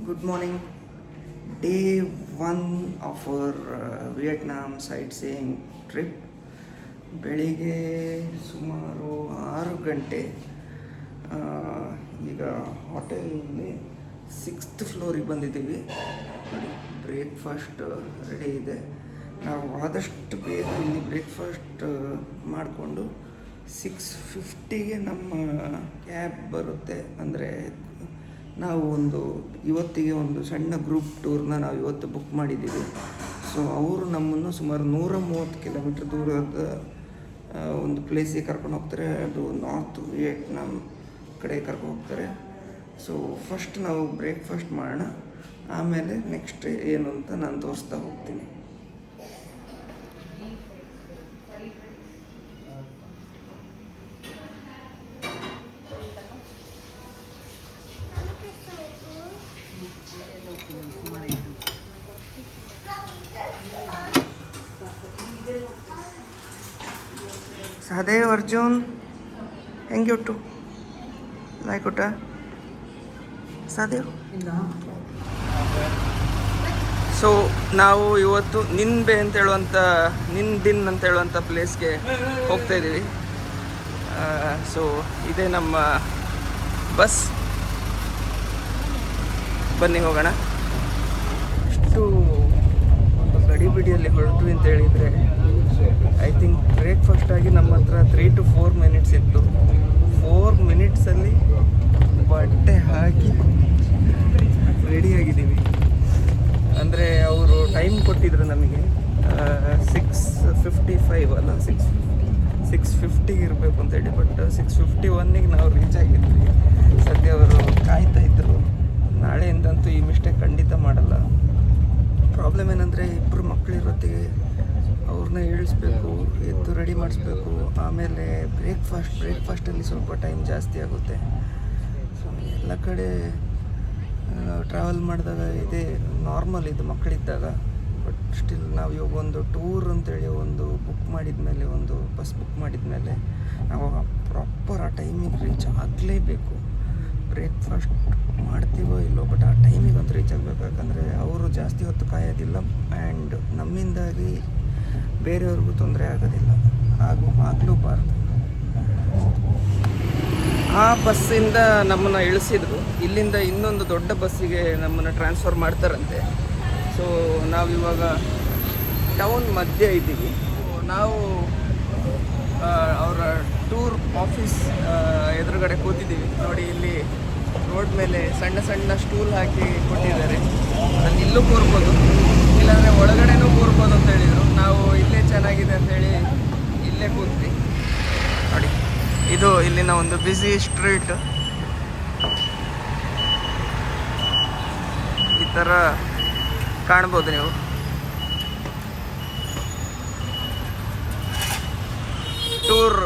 Good morning. Day one of our Vietnam sightseeing trip. ಬೆಳಿಗ್ಗೆ ಸುಮಾರು 6 ಗಂಟೆ. ಈಗ ಹೋಟೆಲಲ್ಲಿ 6th ಫ್ಲೋರಿಗೆ ಬಂದಿದ್ದೀವಿ. ನೋಡಿ, ಬ್ರೇಕ್ಫಾಸ್ಟ್ ರೆಡಿ ಇದೆ. ನಾವು ಆದಷ್ಟು ಬೇಗ ಇಲ್ಲಿ ಬ್ರೇಕ್ಫಾಸ್ಟ್ ಮಾಡಿಕೊಂಡು 6:50ಗೆ ನಮ್ಮ ಕ್ಯಾಬ್ ಬರುತ್ತೆ. ಅಂದರೆ ನಾವು ಇವತ್ತಿಗೆ ಒಂದು ಸಣ್ಣ ಗ್ರೂಪ್ ಟೂರ್ನ ನಾವು ಇವತ್ತು ಬುಕ್ ಮಾಡಿದ್ದೀವಿ. ಸೊ ಅವರು ನಮ್ಮನ್ನು ಸುಮಾರು 130 ಕಿಲೋಮೀಟ್ರ್ ದೂರದ ಒಂದು ಪ್ಲೇಸಿಗೆ ಕರ್ಕೊಂಡು ಹೋಗ್ತಾರೆ. ಅದು ನಾರ್ತ್ ವಿಯೆಟ್ನಾಮ್ ಕಡೆ ಕರ್ಕೊಂಡು ಹೋಗ್ತಾರೆ. ಸೊ ಫಸ್ಟ್ ನಾವು ಬ್ರೇಕ್ಫಾಸ್ಟ್ ಮಾಡೋಣ, ಆಮೇಲೆ ನೆಕ್ಸ್ಟ್ ಏನು ಅಂತ ನಾನು ತೋರಿಸ್ತಾ ಹೋಗ್ತೀನಿ. ಸಹದೇವ್, ಅರ್ಜುನ್ ಹೆಂಗೆ ಉಂಟು? ಲೈಕ್ ಊಟ ಸಹದೇವ್? ಸೊ ನಾವು ಇವತ್ತು ನಿನ್ಬೆ ಅಂತ ನಿನ್ಬಿನ್ ಅಂತ ಹೇಳುವಂಥ ಪ್ಲೇಸ್ಗೆ ಹೋಗ್ತಾ ಇದ್ದೀವಿ. ಸೊ ಇದೇ ನಮ್ಮ ಬಸ್. ಬನ್ನಿ ಹೋಗೋಣ. ಇಷ್ಟು ಒಂದು ಗಡಿಬಿಡಿಯಲ್ಲಿ ಹೊರಟ್ವಿ ಅಂತ ಹೇಳಿದರೆ, ಐ ಥಿಂಕ್ ಬ್ರೇಕ್ಫಾಸ್ಟ್ ಆಗಿ ನಮ್ಮ ಹತ್ರ 3 to 4 ಮಿನಿಟ್ಸ್ ಇತ್ತು. 4 ಮಿನಿಟ್ಸಲ್ಲಿ ಬಟ್ಟೆ ಹಾಕಿ ರೆಡಿಯಾಗಿದ್ದೀವಿ. ಅಂದರೆ ಅವರು ಟೈಮ್ ಕೊಟ್ಟಿದ್ರು ನಮಗೆ 6:55 ಅಲ್ಲ, 6:50ಗೆ ಇರಬೇಕು ಅಂತೇಳಿ. ಬಟ್ 6:51ಗೆ ನಾವು ರೀಚ್ ಆಗಿದ್ವಿ. ಸದ್ಯ ಅವರು ಕಾಯ್ತಾ ಇದ್ದರು. ನಾಳೆಯಿಂದಂತೂ ಈ ಮಿಸ್ಟೇಕ್ ಖಂಡಿತ ಮಾಡಲ್ಲ. ಪ್ರಾಬ್ಲಮ್ ಏನಂದರೆ, ಇಬ್ಬರು ಮಕ್ಕಳಿರೋತ್ತಿಗೆ ಅವ್ರನ್ನ ಇಳಿಸ್ಬೇಕು, ಎದ್ದು ರೆಡಿ ಮಾಡಿಸ್ಬೇಕು. ಆಮೇಲೆ ಬ್ರೇಕ್ಫಾಸ್ಟಲ್ಲಿ ಸ್ವಲ್ಪ ಟೈಮ್ ಜಾಸ್ತಿ ಆಗುತ್ತೆ. ಸೊ ಎಲ್ಲ ಕಡೆ ಟ್ರಾವೆಲ್ ಮಾಡಿದಾಗ ಇದೇ ನಾರ್ಮಲ್, ಇದು ಮಕ್ಕಳಿದ್ದಾಗ. ಬಟ್ ಸ್ಟಿಲ್ ನಾವು ಇವಾಗ ಒಂದು ಟೂರ್ ಅಂತೇಳಿ ಒಂದು ಬಸ್ ಬುಕ್ ಮಾಡಿದ್ಮೇಲೆ ನಾವು ಪ್ರಾಪರ್ ಆ ಟೈಮಿಗೆ ರೀಚ್ ಆಗಲೇಬೇಕು. ಬ್ರೇಕ್ಫಾಸ್ಟ್ ಮಾಡ್ತೀವೋ ಇಲ್ಲೋ, ಬಟ್ ಆ ಟೈಮಿಗೆ ಒಂದು ರೀಚ್ ಆಗಬೇಕು. ಯಾಕಂದರೆ ಅವರು ಜಾಸ್ತಿ ಹೊತ್ತು ಕಾಯೋದಿಲ್ಲ, ಆ್ಯಂಡ್ ನಮ್ಮಿಂದಾಗಿ ಬೇರೆಯವ್ರಿಗೂ ತೊಂದರೆ ಆಗೋದಿಲ್ಲ, ಆಗಲೂಬಾರ್ದು. ಆ ಬಸ್ಸಿಂದ ನಮ್ಮನ್ನು ಇಳಿಸಿದ್ರು. ಇಲ್ಲಿಂದ ಇನ್ನೊಂದು ದೊಡ್ಡ ಬಸ್ಸಿಗೆ ನಮ್ಮನ್ನು ಟ್ರಾನ್ಸ್ಫರ್ ಮಾಡ್ತಾರಂತೆ. ಸೊ ನಾವಿವಾಗ ಟೌನ್ ಮಧ್ಯೆ ಇದ್ದೀವಿ. ನಾವು ಅವರ ಟೂರ್ ಆಫೀಸ್ ಎದುರುಗಡೆ ಕೂತಿದ್ದೀವಿ. ನೋಡಿ, ಇಲ್ಲಿ ರೋಡ್ ಮೇಲೆ ಸಣ್ಣ ಸಣ್ಣ ಸ್ಟೂಲ್ ಹಾಕಿ ಕೊಟ್ಟಿದ್ದಾರೆ. ಅಲ್ಲಿ ಇಲ್ಲೂ ಕೂರ್ಬೋದು, ಇಲ್ಲಾಂದರೆ ಒಳಗಡೆನೂ ಕೂರ್ಬೋದು ಅಂತ ಹೇಳಿದರು. ನಾವು ಇಲ್ಲೇ ಚೆನ್ನಾಗಿದೆ ಅಂಥೇಳಿ ಇಲ್ಲೇ ಕೂತ್ವಿ. ನೋಡಿ, ಇದು ಇಲ್ಲಿನ ಒಂದು ಬ್ಯುಸಿ ಸ್ಟ್ರೀಟ್. ಈ ಥರ ಕಾಣ್ಬೋದು ನೀವು. ಟೂರ್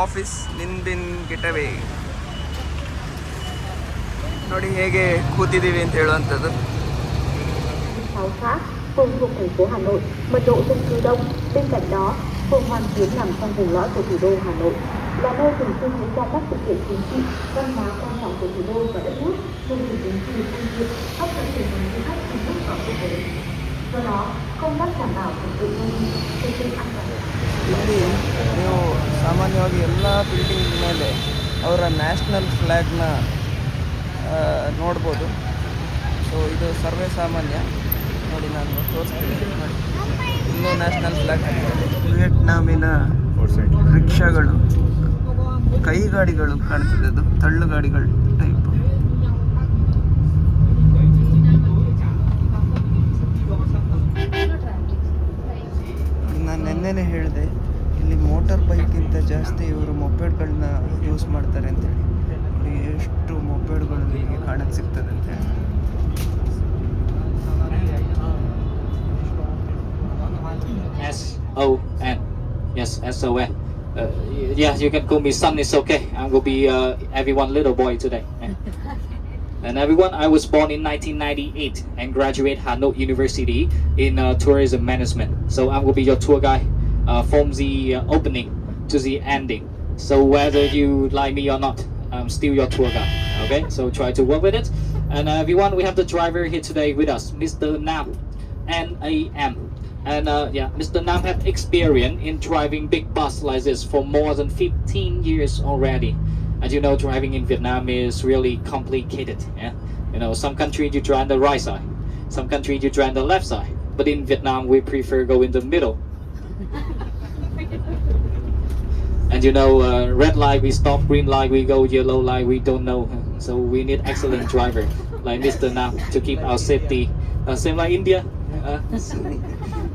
ಆಫೀಸ್ ನಿನ್ಬಿನ್ ಗೆಟವೇ. ನೋಡಿ ಹೇಗೆ ಕೂತಿದ್ದೀವಿ ಅಂತ ಹೇಳುವಂಥದ್ದು. phường thuộc thành phố Hà Nội, mật độ dân cư đông. Bên cạnh đó, phường Hoàn Kiếm nằm trong vùng lõi của thủ đô Hà Nội, là nơi thường xuyên diễn ra các sự kiện chính trị, văn hóa quan trọng của thủ đô và đất nước, như sự chính trị, công việc, hấp dẫn người du khách trong nước và quốc tế. Do đó, công tác đảm bảo trật tự đô thị, trật tự an toàn. ಇಲ್ಲಿ ನೀವು ಸಾಮಾನ್ಯವಾಗಿ ಎಲ್ಲ building ಮೇಲೆ ಅವರ national ಫ್ಲ್ಯಾಗ್ನ ನೋಡ್ಬೋದು. So ಇದು ಸರ್ವೇ ಸಾಮಾನ್ಯ. ನೋಡಿ, ನಾನು ತೋರಿಸ್ತೀನಿ. ನೋಡಿ, ಇಲ್ಲೂ ನ್ಯಾಷನಲ್ ಫ್ಲ್ಯಾಗ್ ಹಾಕಿದ್ದಾರೆ. ವಿಯೆಟ್ನಾಮಿನ ರಿಕ್ಷಾಗಳು, ಕೈಗಾಡಿಗಳು ಕಾಣ್ತದೆ. ಅದು ತಳ್ಳುಗಾಡಿಗಳು ಟೈಪ್. ನಾನು ನೆನ್ನೆನೇ ಹೇಳಿದೆ, ಇಲ್ಲಿ ಮೋಟಾರ್ ಬೈಕ್ಗಿಂತ ಜಾಸ್ತಿ ಇವರು ಮೊಪೆಡ್ಗಳನ್ನ ಯೂಸ್ ಮಾಡ್ತಾರೆ ಅಂತೇಳಿ. ನೋಡಿ, ಎಷ್ಟು ಮೊಪೆಡ್ಗಳು ನಿಮಗೆ ಕಾಣಕ್ಕೆ ಸಿಗ್ತದೆ ಅಂತೇಳಿ. S-O-N. Yes, S-O-N. Yeah, you can call me son, it's okay. I'm going to be everyone little boy today. And everyone, I was born in 1998 and graduate Hanoi University in tourism management. So I'm going to be your tour guide from the opening to the ending. So whether you like me or not, I'm still your tour guide. Okay, so try to work with it. And everyone, we have the driver here today with us, Mr. Nam, N-A-M. And yeah, Mr. Nam have experience in driving big bus like this for more than 15 years already. As you know, driving in Vietnam is really complicated. Yeah, you know, some countries you drive on the right side, some countries you drive on the left side. But in Vietnam, we prefer go in the middle. And you know, red light we stop, green light we go, yellow light we don't know. So we need excellent driver like Mr. Nam to keep our safety. Same like India.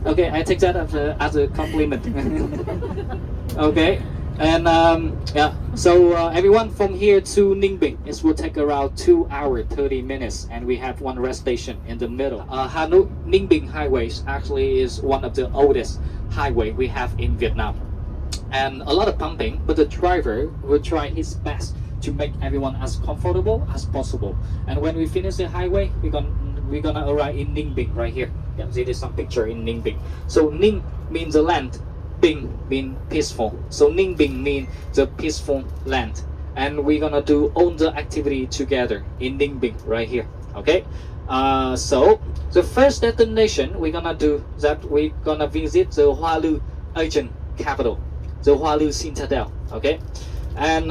Okay, I take that as a compliment. Okay, and yeah. So everyone from here to Ninh Bình, it will take around 2 hours 30 minutes, and we have one rest station in the middle. Hanoi Ninh Bình highways actually is one of the oldest highway we have in Vietnam. And a lot of pumping, but the driver will try his best to make everyone as comfortable as possible. And when we finish the highway, we're gonna arrive in Ninh Bình right here. You can see there's some picture in Ninh Bình. So Ninh means the land, Bình means peaceful. So Ninh Bình means the peaceful land. And we're gonna do all the activity together in Ninh Bình right here. Okay. So the first destination we're gonna do that we're gonna visit the Hoa Lu ancient capital, the Hoa Lu Citadel. Okay, and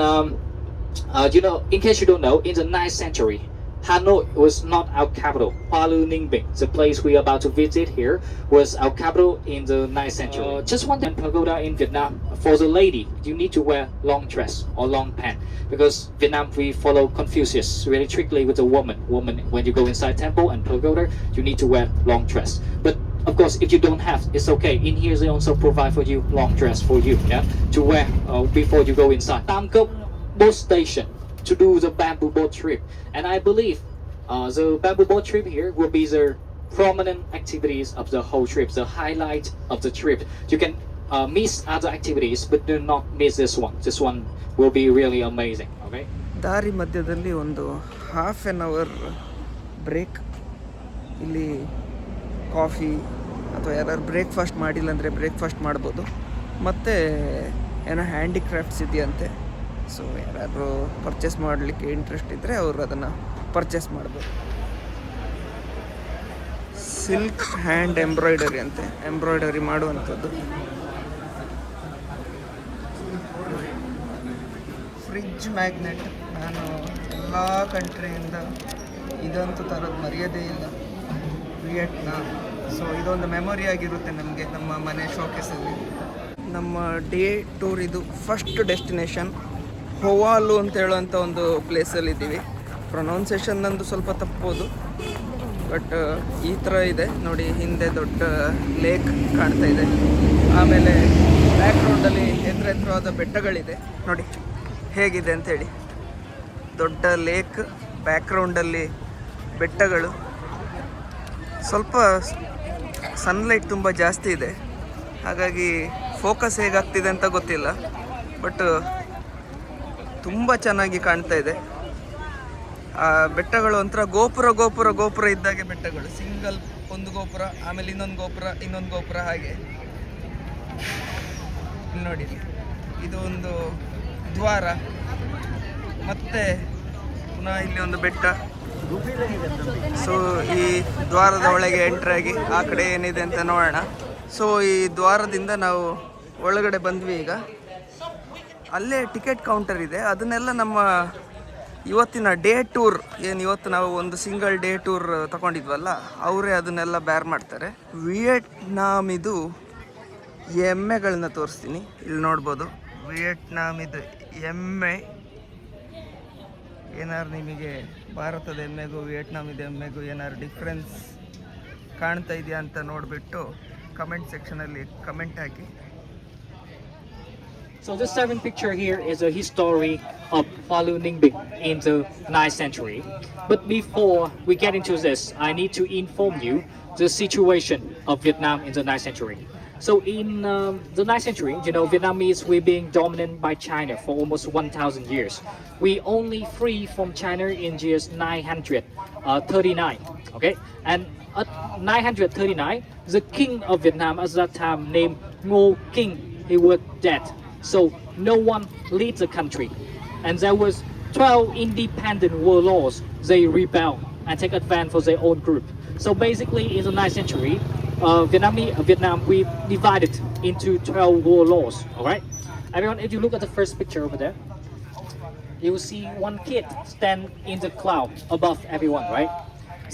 you know, in case you don't know, in the 9th century, Hanoi was not our capital. Hoa Lu Ninh Bình, the place we are about to visit here, was our capital in the 9th century. Just one thing, pagoda in Vietnam, for the lady, you need to wear long dress or long pant, because Vietnam we follow Confucius really strictly with the woman. Woman, when you go inside temple and pagoda, you need to wear long dress. But of course, if you don't have, it's okay. In here, they also provide for you long dress for you, yeah, to wear before you go inside. Tam Cốc boat station to do the bamboo boat trip, and I believe the bamboo boat trip here will be the prominent activities of the whole trip, the highlight of the trip. You can miss other activities, but do not miss this one. This one will be really amazing. Okay. ದಾರಿ ಮಧ್ಯದಲ್ಲಿ ಒಂದು half an hour break. ಇಲ್ಲಿ coffee ಅಥವಾ ಯಾರು breakfast ಮಾಡಿಲ್ಲ ಅಂದರೆ breakfast ಮಾಡ್ಬೋದು. ಮತ್ತು ಏನೋ ಹ್ಯಾಂಡಿಕ್ರಾಫ್ಟ್ಸ್ ಇದೆಯಂತೆ. ಸೊ ಯಾರಾದರೂ ಪರ್ಚೇಸ್ ಮಾಡಲಿಕ್ಕೆ ಇಂಟ್ರೆಸ್ಟ್ ಇದ್ದರೆ ಅವರು ಅದನ್ನು ಪರ್ಚೇಸ್ ಮಾಡ್ಬೋದು. ಸಿಲ್ಕ್ ಹ್ಯಾಂಡ್ ಎಂಬ್ರಾಯ್ಡರಿ ಅಂತೆ, ಎಂಬ್ರಾಯ್ಡರಿ ಮಾಡುವಂಥದ್ದು. ಫ್ರಿಡ್ಜ್ ಮ್ಯಾಗ್ನೆಟ್, ನಾನು ಎಲ್ಲ ಕಂಟ್ರಿಯಿಂದ ಇದಂತೂ ತರೋದು ಮರೆಯೋದೇ ಇಲ್ಲ. ವಿಯೆಟ್ನಾಮ್. ಸೊ ಇದೊಂದು ಮೆಮೊರಿ ಆಗಿರುತ್ತೆ ನಮಗೆ ನಮ್ಮ ಮನೆ ಶೋಕೇಸಲ್ಲಿ. ನಮ್ಮ ಡೇ ಟೂರ್ ಇದು ಫಸ್ಟ್ ಡೆಸ್ಟಿನೇಷನ್ ಹೋವಾ ಲು ಅಂತ ಹೇಳುವಂಥ ಒಂದು ಪ್ಲೇಸಲ್ಲಿದ್ದೀವಿ. ಪ್ರೊನೌನ್ಸೇಷನ್ ನಂದು ಸ್ವಲ್ಪ ತಪ್ಪೋದು, ಬಟ್ ಈ ಥರ ಇದೆ ನೋಡಿ. ಹಿಂದೆ ದೊಡ್ಡ ಲೇಕ್ ಕಾಣ್ತಾ ಇದೆ. ಆಮೇಲೆ ಬ್ಯಾಕ್ ಗ್ರೌಂಡಲ್ಲಿ ಎತ್ತರವಾದ ಬೆಟ್ಟಗಳಿದೆ ನೋಡಿ ಹೇಗಿದೆ ಅಂಥೇಳಿ. ದೊಡ್ಡ ಲೇಕ್, ಬ್ಯಾಕ್ ಗ್ರೌಂಡಲ್ಲಿ ಬೆಟ್ಟಗಳು. ಸ್ವಲ್ಪ ಸನ್ಲೈಟ್ ತುಂಬ ಜಾಸ್ತಿ ಇದೆ, ಹಾಗಾಗಿ ಫೋಕಸ್ ಹೇಗಾಗ್ತಿದೆ ಅಂತ ಗೊತ್ತಿಲ್ಲ, ಬಟ್ ತುಂಬ ಚೆನ್ನಾಗಿ ಕಾಣ್ತಾ ಇದೆ. ಆ ಬೆಟ್ಟಗಳು ಒಂಥರ ಗೋಪುರ ಇದ್ದಾಗೆ ಬೆಟ್ಟಗಳು. ಸಿಂಗಲ್ ಒಂದು ಗೋಪುರ, ಆಮೇಲೆ ಇನ್ನೊಂದು ಗೋಪುರ ಹಾಗೆ. ಇಲ್ಲಿ ನೋಡಿ, ಇದು ಒಂದು ದ್ವಾರ, ಮತ್ತೆ ಪುನಃ ಇಲ್ಲಿ ಒಂದು ಬೆಟ್ಟ. ಸೊ ಈ ದ್ವಾರದ ಒಳಗೆ ಎಂಟ್ರಿ ಆಗಿ ಆ ಕಡೆ ಏನಿದೆ ಅಂತ ನೋಡೋಣ. ಸೊ ಈ ದ್ವಾರದಿಂದ ನಾವು ಒಳಗಡೆ ಬಂದ್ವಿ. ಈಗ ಅಲ್ಲೇ ಟಿಕೆಟ್ ಕೌಂಟರ್ ಇದೆ. ಅದನ್ನೆಲ್ಲ ನಮ್ಮ ಇವತ್ತಿನ ಡೇ ಟೂರ್ ಏನು ಇವತ್ತು ನಾವು ಒಂದು ಸಿಂಗಲ್ ಡೇ ಟೂರ್ ತಗೊಂಡಿದ್ವಲ್ಲ, ಅವರೇ ಅದನ್ನೆಲ್ಲ ಬ್ಯಾರ್ ಮಾಡ್ತಾರೆ. ವಿಯೆಟ್ನಾಮಿದು ಎಮ್ಮೆಗಳನ್ನ ತೋರಿಸ್ತೀನಿ. ಇಲ್ಲಿ ನೋಡ್ಬೋದು ವಿಯೆಟ್ನಾಮಿದು ಎಮ್ಮೆ. ಏನಾರು ನಿಮಗೆ ಭಾರತದ ಎಮ್ಮೆಗೂ ವಿಯೆಟ್ನಾಮಿದ ಎಮ್ಮೆಗೂ ಏನಾದ್ರು ಡಿಫ್ರೆನ್ಸ್ ಕಾಣ್ತಾ ಇದೆಯಾ ಅಂತ ನೋಡಿಬಿಟ್ಟು ಕಮೆಂಟ್ ಸೆಕ್ಷನಲ್ಲಿ comment hockey. So this seventh picture here is a history of Hoa Lu Ninh Bình in the 9th century. But before we get into this, I need to inform you the situation of Vietnam in the 9th century. So in the 9th century, you know, Vietnamese were being dominated by China for almost 1,000 years. We only free from China in years 939, okay? And at 939, the king of Vietnam at that time named Ngô King, he was dead. So no one leads the country. And there was 12 independent warlords. They rebelled and take advantage for their own group. So basically, in the 9th century, Vietnam, we divided into 12 warlords. All right, everyone, if you look at the first picture over there, you will see one kid stand in the cloud above everyone, right?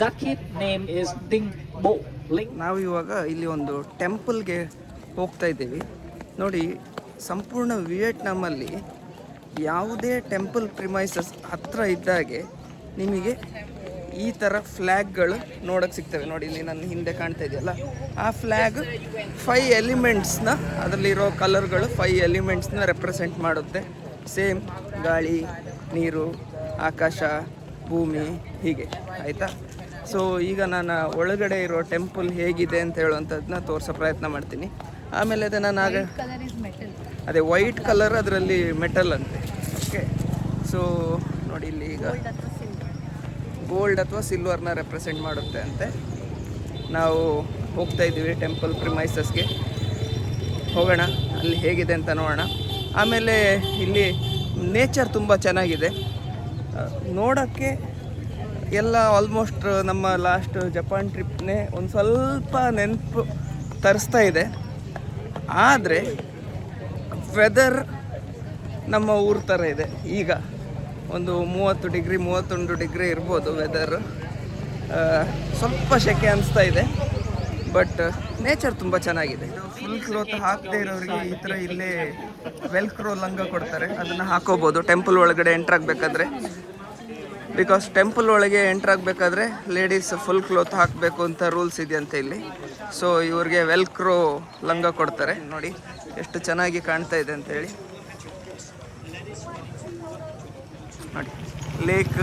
That kid name is Dinh Bo Linh. ನಾವು ಇವಾಗ ಇಲ್ಲಿ ಒಂದು ಟೆಂಪಲ್ಗೆ ಹೋಗ್ತಾ ಇದ್ದೀವಿ. ನೋಡಿ, ಸಂಪೂರ್ಣ ವಿಯೆಟ್ನಾಮಲ್ಲಿ ಯಾವುದೇ ಟೆಂಪಲ್ ಪ್ರಿಮೈಸಸ್ ಹತ್ರ ಇದ್ದಾಗೆ ನಿಮಗೆ ಈ ಥರ ಫ್ಲ್ಯಾಗ್ಗಳು ನೋಡೋಕ್ಕೆ ಸಿಗ್ತವೆ. ನೋಡಿ, ಇಲ್ಲಿ ನನ್ನ ಹಿಂದೆ ಕಾಣ್ತಾ ಇದೆಯಲ್ಲ, ಆ ಫ್ಲ್ಯಾಗ್ 5 ಎಲಿಮೆಂಟ್ಸ್ನ, ಅದರಲ್ಲಿರೋ ಕಲರ್ಗಳು 5 ಎಲಿಮೆಂಟ್ಸ್ನ ರೆಪ್ರೆಸೆಂಟ್ ಮಾಡುತ್ತೆ. ಸೇಮ್ ಗಾಳಿ, ನೀರು, ಆಕಾಶ, ಭೂಮಿ, ಹೀಗೆ ಆಯಿತಾ. ಸೊ ಈಗ ನಾನು ಒಳಗಡೆ ಇರೋ ಟೆಂಪಲ್ ಹೇಗಿದೆ ಅಂತ ಹೇಳುವಂಥದ್ದನ್ನ ತೋರಿಸೋ ಪ್ರಯತ್ನ ಮಾಡ್ತೀನಿ. ಆಮೇಲೆ ಅದೇ ನಾನು ಆಗ ಅದೇ ವೈಟ್ ಕಲರ್, ಅದರಲ್ಲಿ ಮೆಟಲ್ ಅಂತೆ. ಓಕೆ, ಸೊ ನೋಡಿ, ಇಲ್ಲಿ ಈಗ ಗೋಲ್ಡ್ ಅಥವಾ ಸಿಲ್ವರ್ನ ರೆಪ್ರೆಸೆಂಟ್ ಮಾಡುತ್ತೆ ಅಂತೆ. ನಾವು ಹೋಗ್ತಾ ಇದ್ದೀವಿ ಟೆಂಪಲ್ ಪ್ರಿಮೈಸಸ್ಗೆ. ಹೋಗೋಣ, ಅಲ್ಲಿ ಹೇಗಿದೆ ಅಂತ ನೋಡೋಣ. ಆಮೇಲೆ ಇಲ್ಲಿ ನೇಚರ್ ತುಂಬ ಚೆನ್ನಾಗಿದೆ ನೋಡೋಕ್ಕೆ. ಎಲ್ಲ ಆಲ್ಮೋಸ್ಟ್ ನಮ್ಮ ಲಾಸ್ಟ್ ಜಪಾನ್ ಟ್ರಿಪ್ನೇ ಒಂದು ಸ್ವಲ್ಪ ನೆನಪು ತರಿಸ್ತಾ ಇದೆ. ಆದರೆ ವೆದರ್ ನಮ್ಮ ಊರ ಥರ ಇದೆ. ಈಗ ಒಂದು 30 ಡಿಗ್ರಿ 31 ಡಿಗ್ರಿ ಇರ್ಬೋದು ವೆದರ್. ಸ್ವಲ್ಪ ಸೆಕೆ ಅನಿಸ್ತಾ ಇದೆ, ಬಟ್ ನೇಚರ್ ತುಂಬ ಚೆನ್ನಾಗಿದೆ. ಫುಲ್ ಕ್ಲೋತ್ ಹಾಕದೇ ಇರೋರಿಗೆ ಈ ಥರ ಇಲ್ಲೇ ವೆಲ್ಕ್ರೋ ಲಂಗ ಕೊಡ್ತಾರೆ, ಅದನ್ನು ಹಾಕೋಬೋದು ಟೆಂಪಲ್ ಒಳಗಡೆ ಎಂಟ್ರಾಗಬೇಕಾದ್ರೆ. ಬಿಕಾಸ್ ಟೆಂಪಲ್ ಒಳಗೆ ಎಂಟ್ರಾಗಬೇಕಾದ್ರೆ ಲೇಡೀಸ್ ಫುಲ್ ಕ್ಲೋತ್ ಹಾಕಬೇಕು ಅಂತ ರೂಲ್ಸ್ ಇದೆಯಂತೆ ಇಲ್ಲಿ. ಸೊ ಇವ್ರಿಗೆ ವೆಲ್ಕ್ರೋ ಲಂಗ ಕೊಡ್ತಾರೆ. ನೋಡಿ ಎಷ್ಟು ಚೆನ್ನಾಗಿ ಕಾಣ್ತಾ ಇದೆ ಅಂತೇಳಿ. ನೋಡಿ ಲೇಕ್,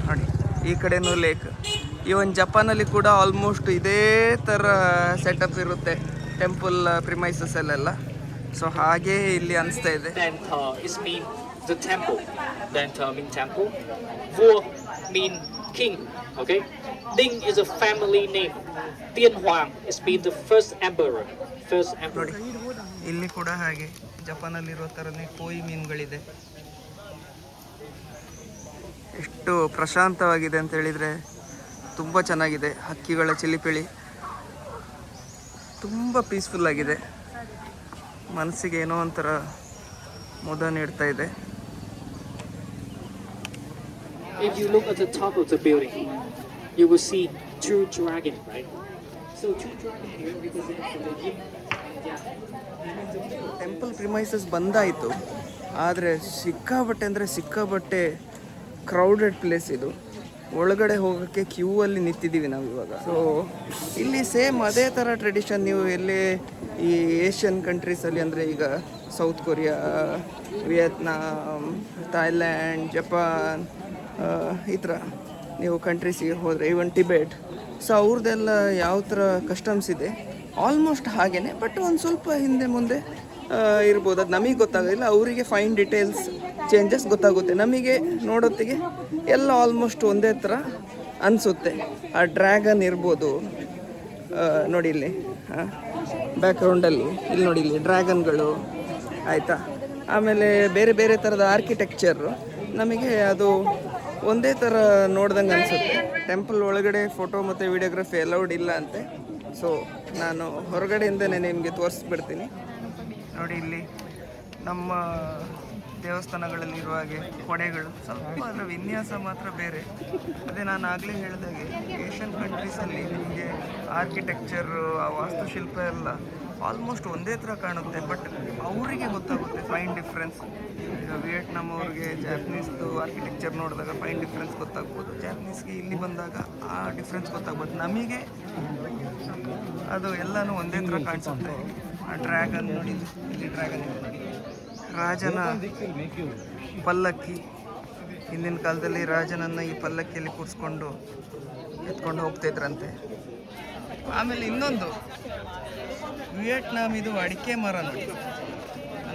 ನೋಡಿ ಈ ಕಡೆನೂ ಲೇಕ್. ಈವನ್ ಜಪಾನಲ್ಲಿ ಕೂಡ ಆಲ್ಮೋಸ್ಟ್ ಇದೇ ಥರ ಸೆಟಪ್ ಇರುತ್ತೆ ಟೆಂಪಲ್ ಪ್ರಿಮೈಸಸ್ ಅಲ್ಲೆಲ್ಲ. ಸೊ ಹಾಗೇ ಇಲ್ಲಿ ಅನಿಸ್ತಾ ಇದೆ. The temple, then mean temple. Vua mean king. Okay. Dinh is a family name. Tiên Hoàng is been the first emperor. ನೋಡಿ, ಇಲ್ಲಿ ಕೂಡ ಹಾಗೆ ಜಪಾನಲ್ಲಿರೋ ಥರನೇ ಕೋಯಿ ಮೀನುಗಳಿದೆ. ಎಷ್ಟು ಪ್ರಶಾಂತವಾಗಿದೆ ಅಂತ ಹೇಳಿದರೆ ತುಂಬ ಚೆನ್ನಾಗಿದೆ. ಹಕ್ಕಿಗಳ ಚಿಲಿಪಿಳಿ ತುಂಬ ಪೀಸ್ಫುಲ್ ಆಗಿದೆ. ಮನಸ್ಸಿಗೆ ಏನೋ ಒಂಥರ ಮುದ ನೀಡ್ತಾ ಇದೆ. If you look at the top of the building, you will see 2 dragons, right? So 2 dragons here represent the yin and yang. Temple premises ಬಂದಾಯಿತು, ಆದರೆ ಸಿಕ್ಕಾಬಟ್ಟೆ ಕ್ರೌಡೆಡ್ ಪ್ಲೇಸ್ ಇದು. ಒಳಗಡೆ ಹೋಗೋಕ್ಕೆ ಕ್ಯೂ ಅಲ್ಲಿ ನಿಂತಿದ್ದೀವಿ ನಾವು ಇವಾಗ. ಸೊ ಇಲ್ಲಿ ಸೇಮ್ ಅದೇ ಥರ ಟ್ರೆಡಿಷನ್ ನೀವು ಎಲ್ಲೇ ಈ ಏಷ್ಯನ್ ಕಂಟ್ರೀಸಲ್ಲಿ, ಅಂದರೆ ಈಗ south Korea, Vietnam, Thailand, Japan, ಈ ಥರ ನೀವು ಕಂಟ್ರೀಸಿಗೆ ಹೋದರೆ, ಈವನ್ ಟಿಬೆಟ್, ಸೊ ಅವ್ರದ್ದೆಲ್ಲ ಯಾವ ಥರ ಕಸ್ಟಮ್ಸ್ ಇದೆ ಆಲ್ಮೋಸ್ಟ್ ಹಾಗೇ. ಬಟ್ ಒಂದು ಸ್ವಲ್ಪ ಹಿಂದೆ ಮುಂದೆ ಇರ್ಬೋದು, ಅದು ನಮಗೆ ಗೊತ್ತಾಗೋದಿಲ್ಲ. ಅವರಿಗೆ ಫೈನ್ ಡೀಟೇಲ್ಸ್ ಚೇಂಜಸ್ ಗೊತ್ತಾಗುತ್ತೆ. ನಮಗೆ ನೋಡೋತ್ತಿಗೆ ಎಲ್ಲ ಆಲ್ಮೋಸ್ಟ್ ಒಂದೇ ಥರ ಅನಿಸುತ್ತೆ. ಆ ಡ್ರ್ಯಾಗನ್ ಇರ್ಬೋದು, ನೋಡಿ ಇಲ್ಲಿ ಬ್ಯಾಕ್ಗ್ರೌಂಡಲ್ಲಿ, ಇಲ್ಲಿ ನೋಡಿ ಇಲ್ಲಿ ಡ್ರ್ಯಾಗನ್ಗಳು ಆಯಿತಾ. ಆಮೇಲೆ ಬೇರೆ ಬೇರೆ ಥರದ ಆರ್ಕಿಟೆಕ್ಚರು ನಮಗೆ ಅದು ಒಂದೇ ಥರ ನೋಡ್ದಂಗೆ ಅನಿಸುತ್ತೆ. ಟೆಂಪಲ್ ಒಳಗಡೆ ಫೋಟೋ ಮತ್ತು ವಿಡಿಯೋಗ್ರಫಿ ಅಲೌಡ್ ಇಲ್ಲ ಅಂತೆ. ಸೊ ನಾನು ಹೊರಗಡೆಯಿಂದನೇ ನಿಮಗೆ ತೋರಿಸ್ಬಿಡ್ತೀನಿ. ನೋಡಿ ಇಲ್ಲಿ ನಮ್ಮ ದೇವಸ್ಥಾನಗಳಲ್ಲಿರುವ ಹಾಗೆ ಕೊಡೆಗಳು, ಸ್ವಲ್ಪ ಅದರ ವಿನ್ಯಾಸ ಮಾತ್ರ ಬೇರೆ. ಅದೇ ನಾನು ಆಗಲೇ ಹೇಳಿದಾಗೆ ಏಷ್ಯನ್ ಕಂಟ್ರೀಸಲ್ಲಿ ನಿಮಗೆ ಆರ್ಕಿಟೆಕ್ಚರು, ಆ ವಾಸ್ತುಶಿಲ್ಪ ಎಲ್ಲ ಆಲ್ಮೋಸ್ಟ್ ಒಂದೇ ಥರ ಕಾಣುತ್ತೆ. ಬಟ್ ಅವರಿಗೆ ಗೊತ್ತಾಗುತ್ತೆ ಫೈನ್ ಡಿಫ್ರೆನ್ಸ್. ಈಗ ವಿಯೆಟ್ನಾಮ್ ಅವ್ರಿಗೆ ಜಾಪನೀಸ್ದು ಆರ್ಕಿಟೆಕ್ಚರ್ ನೋಡಿದಾಗ ಫೈನ್ ಡಿಫ್ರೆನ್ಸ್ ಗೊತ್ತಾಗ್ಬೋದು. ಜಾಪನೀಸ್ಗೆ ಇಲ್ಲಿ ಬಂದಾಗ ಆ ಡಿಫ್ರೆನ್ಸ್ ಗೊತ್ತಾಗ್ಬೋದು. ನಮಗೆ ಅದು ಎಲ್ಲನೂ ಒಂದೇ ಥರ ಕಾಣಿಸುತ್ತೆ. ಆ ಡ್ರ್ಯಾಗನ್ ನೋಡಿ, ಇಲ್ಲಿ ಡ್ರ್ಯಾಗನ್ ಇದೆ ನೋಡಿ, ರಾಜನ ಪಲ್ಲಕ್ಕಿ. ಹಿಂದಿನ ಕಾಲದಲ್ಲಿ ರಾಜನನ್ನು ಈ ಪಲ್ಲಕ್ಕಿಯಲ್ಲಿ ಕೂರಿಸ್ಕೊಂಡು ಎತ್ಕೊಂಡು ಹೋಗ್ತಾಯಿದ್ರಂತೆ. ಆಮೇಲೆ ಇನ್ನೊಂದು ವಿಯೆಟ್ನಾಮ್ ಇದು ಅಡಿಕೆ ಮರ ನೋಡಿ,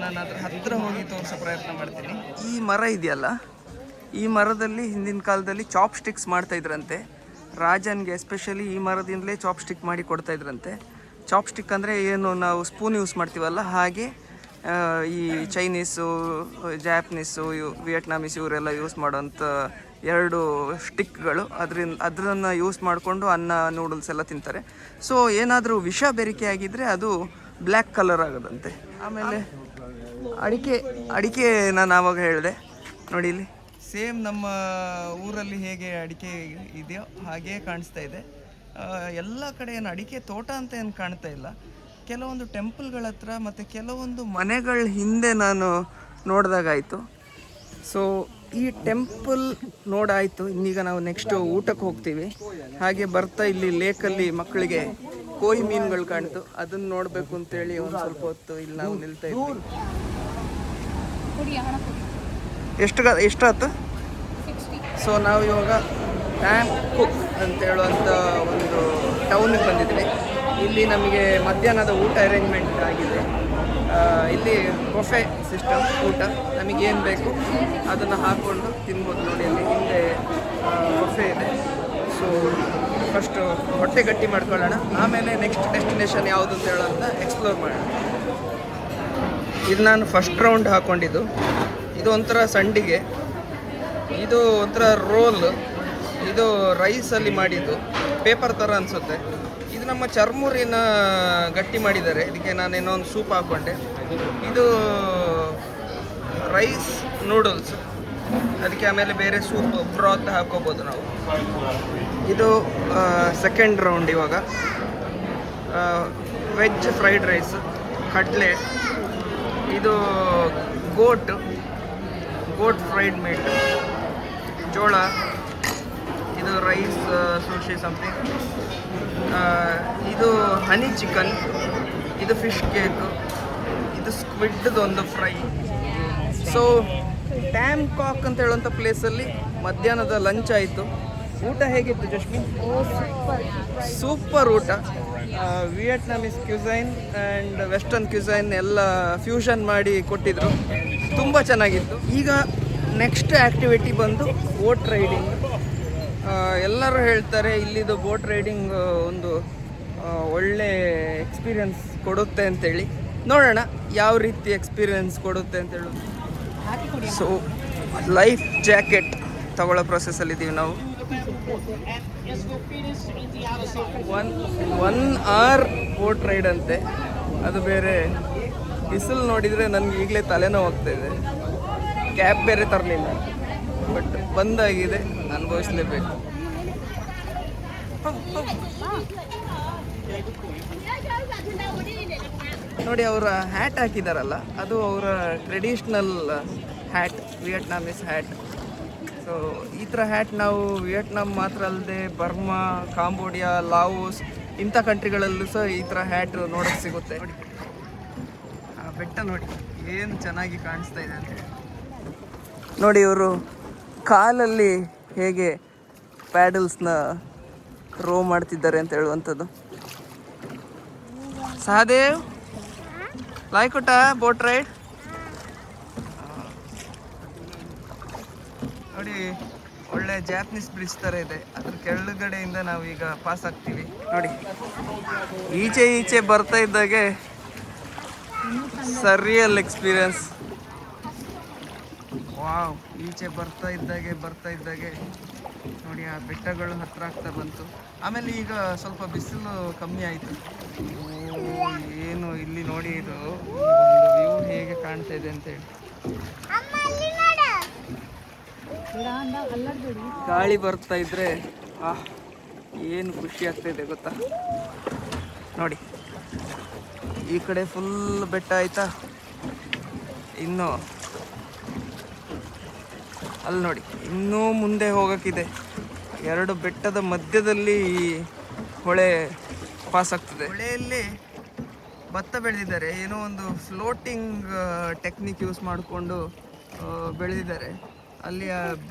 ನಾನು ಅದ್ರ ಹತ್ತಿರ ಹೋಗಿ ತೋರಿಸೋ ಪ್ರಯತ್ನ ಮಾಡ್ತೀನಿ. ಈ ಮರ ಇದೆಯಲ್ಲ, ಈ ಮರದಲ್ಲಿ ಹಿಂದಿನ ಕಾಲದಲ್ಲಿ ಚಾಪ್ ಸ್ಟಿಕ್ಸ್ ಮಾಡ್ತಾಯಿದ್ರಂತೆ ರಾಜನಿಗೆ. ಎಸ್ಪೆಷಲಿ ಈ ಮರದಿಂದಲೇ ಚಾಪ್ ಸ್ಟಿಕ್ ಮಾಡಿ ಕೊಡ್ತಾಯಿದ್ರಂತೆ. ಚಾಪ್ ಸ್ಟಿಕ್ ಅಂದರೆ ಏನು ನಾವು ಸ್ಪೂನ್ ಯೂಸ್ ಮಾಡ್ತೀವಲ್ಲ ಹಾಗೆ ಈ ಚೈನೀಸು, ಜಾಪನೀಸು, ವಿಯೆಟ್ನಾಮೀಸ್ ಇವರೆಲ್ಲ ಯೂಸ್ ಮಾಡೋಂಥ 2 ಸ್ಟಿಕ್ಗಳು ಅದನ್ನು ಯೂಸ್ ಮಾಡಿಕೊಂಡು ಅನ್ನ ನೂಡಲ್ಸ್ ಎಲ್ಲ ತಿಂತಾರೆ. ಸೊ ಏನಾದರೂ ವಿಷ ಬೆರಿಕೆ ಆಗಿದ್ದರೆ ಅದು ಬ್ಲ್ಯಾಕ್ ಕಲರ್ ಆಗೋದಂತೆ. ಆಮೇಲೆ ಅಡಿಕೆ ನಾನು ಆವಾಗ ಹೇಳಿದೆ ನೋಡಿ, ಇಲ್ಲಿ ಸೇಮ್ ನಮ್ಮ ಊರಲ್ಲಿ ಹೇಗೆ ಅಡಿಕೆ ಇದೆಯೋ ಹಾಗೇ ಕಾಣಿಸ್ತಾ ಇದೆ. ಎಲ್ಲ ಕಡೆ ಏನು ಅಡಿಕೆ ತೋಟ ಅಂತ ಏನು ಕಾಣ್ತಾ ಇಲ್ಲ. ಕೆಲವೊಂದು ಟೆಂಪಲ್ಗಳ ಹತ್ರ ಮತ್ತು ಕೆಲವೊಂದು ಮನೆಗಳ ಹಿಂದೆ ನಾನು ನೋಡಿದಾಗಾಯಿತು. ಸೊ ಈ ಟೆಂಪಲ್ ನೋಡಾಯಿತು. ಇನ್ನೀಗ ನಾವು ನೆಕ್ಸ್ಟು ಊಟಕ್ಕೆ ಹೋಗ್ತೀವಿ. ಹಾಗೆ ಬರ್ತಾ ಇಲ್ಲಿ ಲೇಕಲ್ಲಿ ಮಕ್ಕಳಿಗೆ ಕೋಯಿ ಮೀನುಗಳು ಕಾಣ್ತು, ಅದನ್ನು ನೋಡಬೇಕು ಅಂತೇಳಿ ಒಂದು ಸ್ವಲ್ಪ ಹೊತ್ತು ಇಲ್ಲಿ ನಾವು ನಿಲ್ತಾ ಇದ್ವಿ. ಎಷ್ಟಾಯ್ತು? ಸೊ ನಾವು ಇವಾಗ ಟ್ಯಾಮ್ ಕುಕ್ ಅಂತ ಹೇಳುವಂಥ ಒಂದು ಟೌನಿಗೆ ಬಂದಿದ್ವಿ. ಇಲ್ಲಿ ನಮಗೆ ಮಧ್ಯಾಹ್ನದ ಊಟ ಅರೇಂಜ್ಮೆಂಟ್ ಆಗಿದೆ. ಇಲ್ಲಿ ಬೊಫೆ ಸಿಸ್ಟಮ್ ಊಟ, ನಮಗೇನು ಬೇಕು ಅದನ್ನು ಹಾಕ್ಕೊಂಡು ತಿನ್ಬೋದು. ನೋಡಿ ಅಲ್ಲಿ ಹಿಂದೆ ಬೊಫೆ ಇದೆ. ಸೊ ಫಸ್ಟು ಹೊಟ್ಟೆ ಗಟ್ಟಿ ಮಾಡ್ಕೊಳ್ಳೋಣ, ಆಮೇಲೆ ನೆಕ್ಸ್ಟ್ ಡೆಸ್ಟಿನೇಷನ್ ಯಾವುದು ಅಂತ ಹೇಳೋಂತ ಎಕ್ಸ್ಪ್ಲೋರ್ ಮಾಡೋಣ. ಇದು ನಾನು ಫಸ್ಟ್ ರೌಂಡ್ ಹಾಕ್ಕೊಂಡಿದ್ದು. ಇದು ಒಂಥರ ಸಂಡಿಗೆ, ಇದು ಒಂಥರ ರೋಲ್, ಇದು ರೈಸಲ್ಲಿ ಮಾಡಿದ್ದು, ಪೇಪರ್ ಥರ ಅನಿಸುತ್ತೆ. ಇದು ನಮ್ಮ ಚರ್ಮುರಿನ ಗಟ್ಟಿ ಮಾಡಿದ್ದಾರೆ, ಇದಕ್ಕೆ ನಾನು ಇನ್ನೊಂದು ಸೂಪ್ ಹಾಕ್ಕೊಂಡೆ. ಇದು ರೈಸ್ ನೂಡಲ್ಸ್, ಅದಕ್ಕೆ ಆಮೇಲೆ ಬೇರೆ ಸೂಪ್ ಬ್ರಾತ್ ಹಾಕೋಬೋದು ನಾವು. ಇದು ಸೆಕೆಂಡ್ ರೌಂಡ್. ಇವಾಗ ವೆಜ್ ಫ್ರೈಡ್ ರೈಸ್, ಕಡಲೆ, ಇದು ಗೋಟ್ ಫ್ರೈಡ್ ಮೀಟ್, ಜೋಳ, ಇದು ರೈಸ್ ಸುಶಿ ಸಮಥಿಂಗ್, ಇದು ಹನಿ ಚಿಕನ್, ಇದು ಫಿಶ್ ಕೇಕು, ಇದು ಸ್ಕ್ವಿಡ್ದು ಒಂದು ಫ್ರೈ. ಸೊ ಟ್ಯಾಮ್ ಕಾಕ್ ಅಂತ ಹೇಳುವಂಥ ಪ್ಲೇಸಲ್ಲಿ ಮಧ್ಯಾಹ್ನದ ಲಂಚ್ ಆಯಿತು. ಊಟ ಹೇಗಿತ್ತು ಜಶ್ಮಿ? ಸೂಪರ್ ಊಟ. ವಿಯೆಟ್ನಾಮೀಸ್ ಕ್ಯೂಸೈನ್ ಆ್ಯಂಡ್ ವೆಸ್ಟರ್ನ್ ಕ್ಯೂಸೈನ್ ಎಲ್ಲ ಫ್ಯೂಷನ್ ಮಾಡಿ ಕೊಟ್ಟಿದ್ರು, ತುಂಬ ಚೆನ್ನಾಗಿತ್ತು. ಈಗ ನೆಕ್ಸ್ಟ್ ಆ್ಯಕ್ಟಿವಿಟಿ ಬಂದು ಬೋಟ್ ರೈಡಿಂಗ್. ಎಲ್ಲರೂ ಹೇಳ್ತಾರೆ ಇಲ್ಲಿದು ಬೋಟ್ ರೈಡಿಂಗ್ ಒಂದು ಒಳ್ಳೆ ಎಕ್ಸ್ಪೀರಿಯನ್ಸ್ ಕೊಡುತ್ತೆ ಅಂತೇಳಿ. ನೋಡೋಣ ಯಾವ ರೀತಿ ಎಕ್ಸ್ಪೀರಿಯನ್ಸ್ ಕೊಡುತ್ತೆ ಅಂತೇಳಿ. ಸೊ ಲೈಫ್ ಜಾಕೆಟ್ ತಗೊಳ್ಳೋ ಪ್ರೊಸೆಸ್ಸಲ್ಲಿದ್ದೀವಿ ನಾವು. 1 hour ಬೋಟ್ ರೈಡ್ ಅಂತೆ, ಅದು ಬೇರೆ ಬಿಸಿಲು ನೋಡಿದರೆ ನನಗೆ ಈಗಲೇ ತಲೆನೋವು ಆಗ್ತಾಯಿದೆ. ಕ್ಯಾಬ್ ಬೇರೆ ತರಲಿಲ್ಲ, ಬಟ್ ಬಂದಾಗಿದೆ, ಅನುಭವಿಸಲೇಬೇಕು. ನೋಡಿ ಅವರ ಹ್ಯಾಟ್ ಹಾಕಿದಾರಲ್ಲ, ಅದು ಅವರ traditional hat, Vietnamese hat. So ಈ ಥರ ಹ್ಯಾಟ್ ನಾವು ವಿಯೆಟ್ನಾಂ ಮಾತ್ರ ಅಲ್ಲದೆ ಬರ್ಮಾ, ಕಾಂಬೋಡಿಯಾ, ಲಾವೋಸ್ ಇಂಥ ಕಂಟ್ರಿಗಳಲ್ಲೂ ಸಹ ಈ ಥರ ಹ್ಯಾಟ್ ನೋಡೋಕ್ಕೆ ಸಿಗುತ್ತೆ. ನೋಡಿ ಆ ಬೆಟ್ಟ ನೋಡಿ ಏನು ಚೆನ್ನಾಗಿ ಕಾಣಿಸ್ತಾ ಇದೆ ಅಂತ. ನೋಡಿ ಇವರು ಕಾಲಲ್ಲಿ ಹೇಗೆ ಪ್ಯಾಡಲ್ಸ್ನ ರೋ ಮಾಡ್ತಿದ್ದಾರೆ ಅಂತ ಹೇಳುವಂಥದ್ದು. ಸಹದೇವ್ ಲಾಯ್ಕೊಟ ಬೋಟ್ ರೈಡ್ ನೋಡಿ, ಒಳ್ಳೆ ಜಾಪನೀಸ್ ಬ್ರಿಡ್ಜ್ ಥರ ಇದೆ. ಅದ್ರ ಕೆಳಗಡೆಯಿಂದ ನಾವು ಈಗ ಪಾಸ್ ಆಗ್ತೀವಿ. ನೋಡಿ ಈಚೆ ಬರ್ತಾ ಇದ್ದಾಗೆ ಸರಿಯಲ್ ಎಕ್ಸ್ಪೀರಿಯನ್ಸ್. ವಾವ್, ಈಚೆ ಬರ್ತಾ ಇದ್ದಾಗೆ ನೋಡಿ ಆ ಬೆಟ್ಟಗಳು ಹತ್ರ ಆಗ್ತಾ ಬಂತು. ಆಮೇಲೆ ಈಗ ಸ್ವಲ್ಪ ಬಿಸಿಲು ಕಮ್ಮಿ ಆಯಿತು. ಏನು ಇಲ್ಲಿ ನೋಡಿ, ಇದು ವ್ಯೂ ಹೇಗೆ ಕಾಣ್ತಾ ಇದೆ ಅಂತೇಳಿ. ಗಾಳಿ ಬರ್ತಾ ಇದ್ರೆ ಏನು ಖುಷಿ ಆಗ್ತಾ ಇದೆ ಗೊತ್ತಾ. ನೋಡಿ ಈ ಕಡೆ ಫುಲ್ ಬೆಟ್ಟ ಆಯ್ತಾ, ಇನ್ನು ಅಲ್ಲಿ ನೋಡಿ ಇನ್ನೂ ಮುಂದೆ ಹೋಗೋಕ್ಕಿದೆ. 2 ಬೆಟ್ಟದ ಮಧ್ಯದಲ್ಲಿ ಈ ಹೊಳೆ ಪಾಸ್ ಆಗ್ತದೆ. ಹೊಳೆಯಲ್ಲಿ ಭತ್ತ ಬೆಳೆದಿದ್ದಾರೆ, ಏನೋ ಒಂದು ಫ್ಲೋಟಿಂಗ್ ಟೆಕ್ನಿಕ್ ಯೂಸ್ ಮಾಡಿಕೊಂಡು ಬೆಳೆದಿದ್ದಾರೆ. ಅಲ್ಲಿ ಆ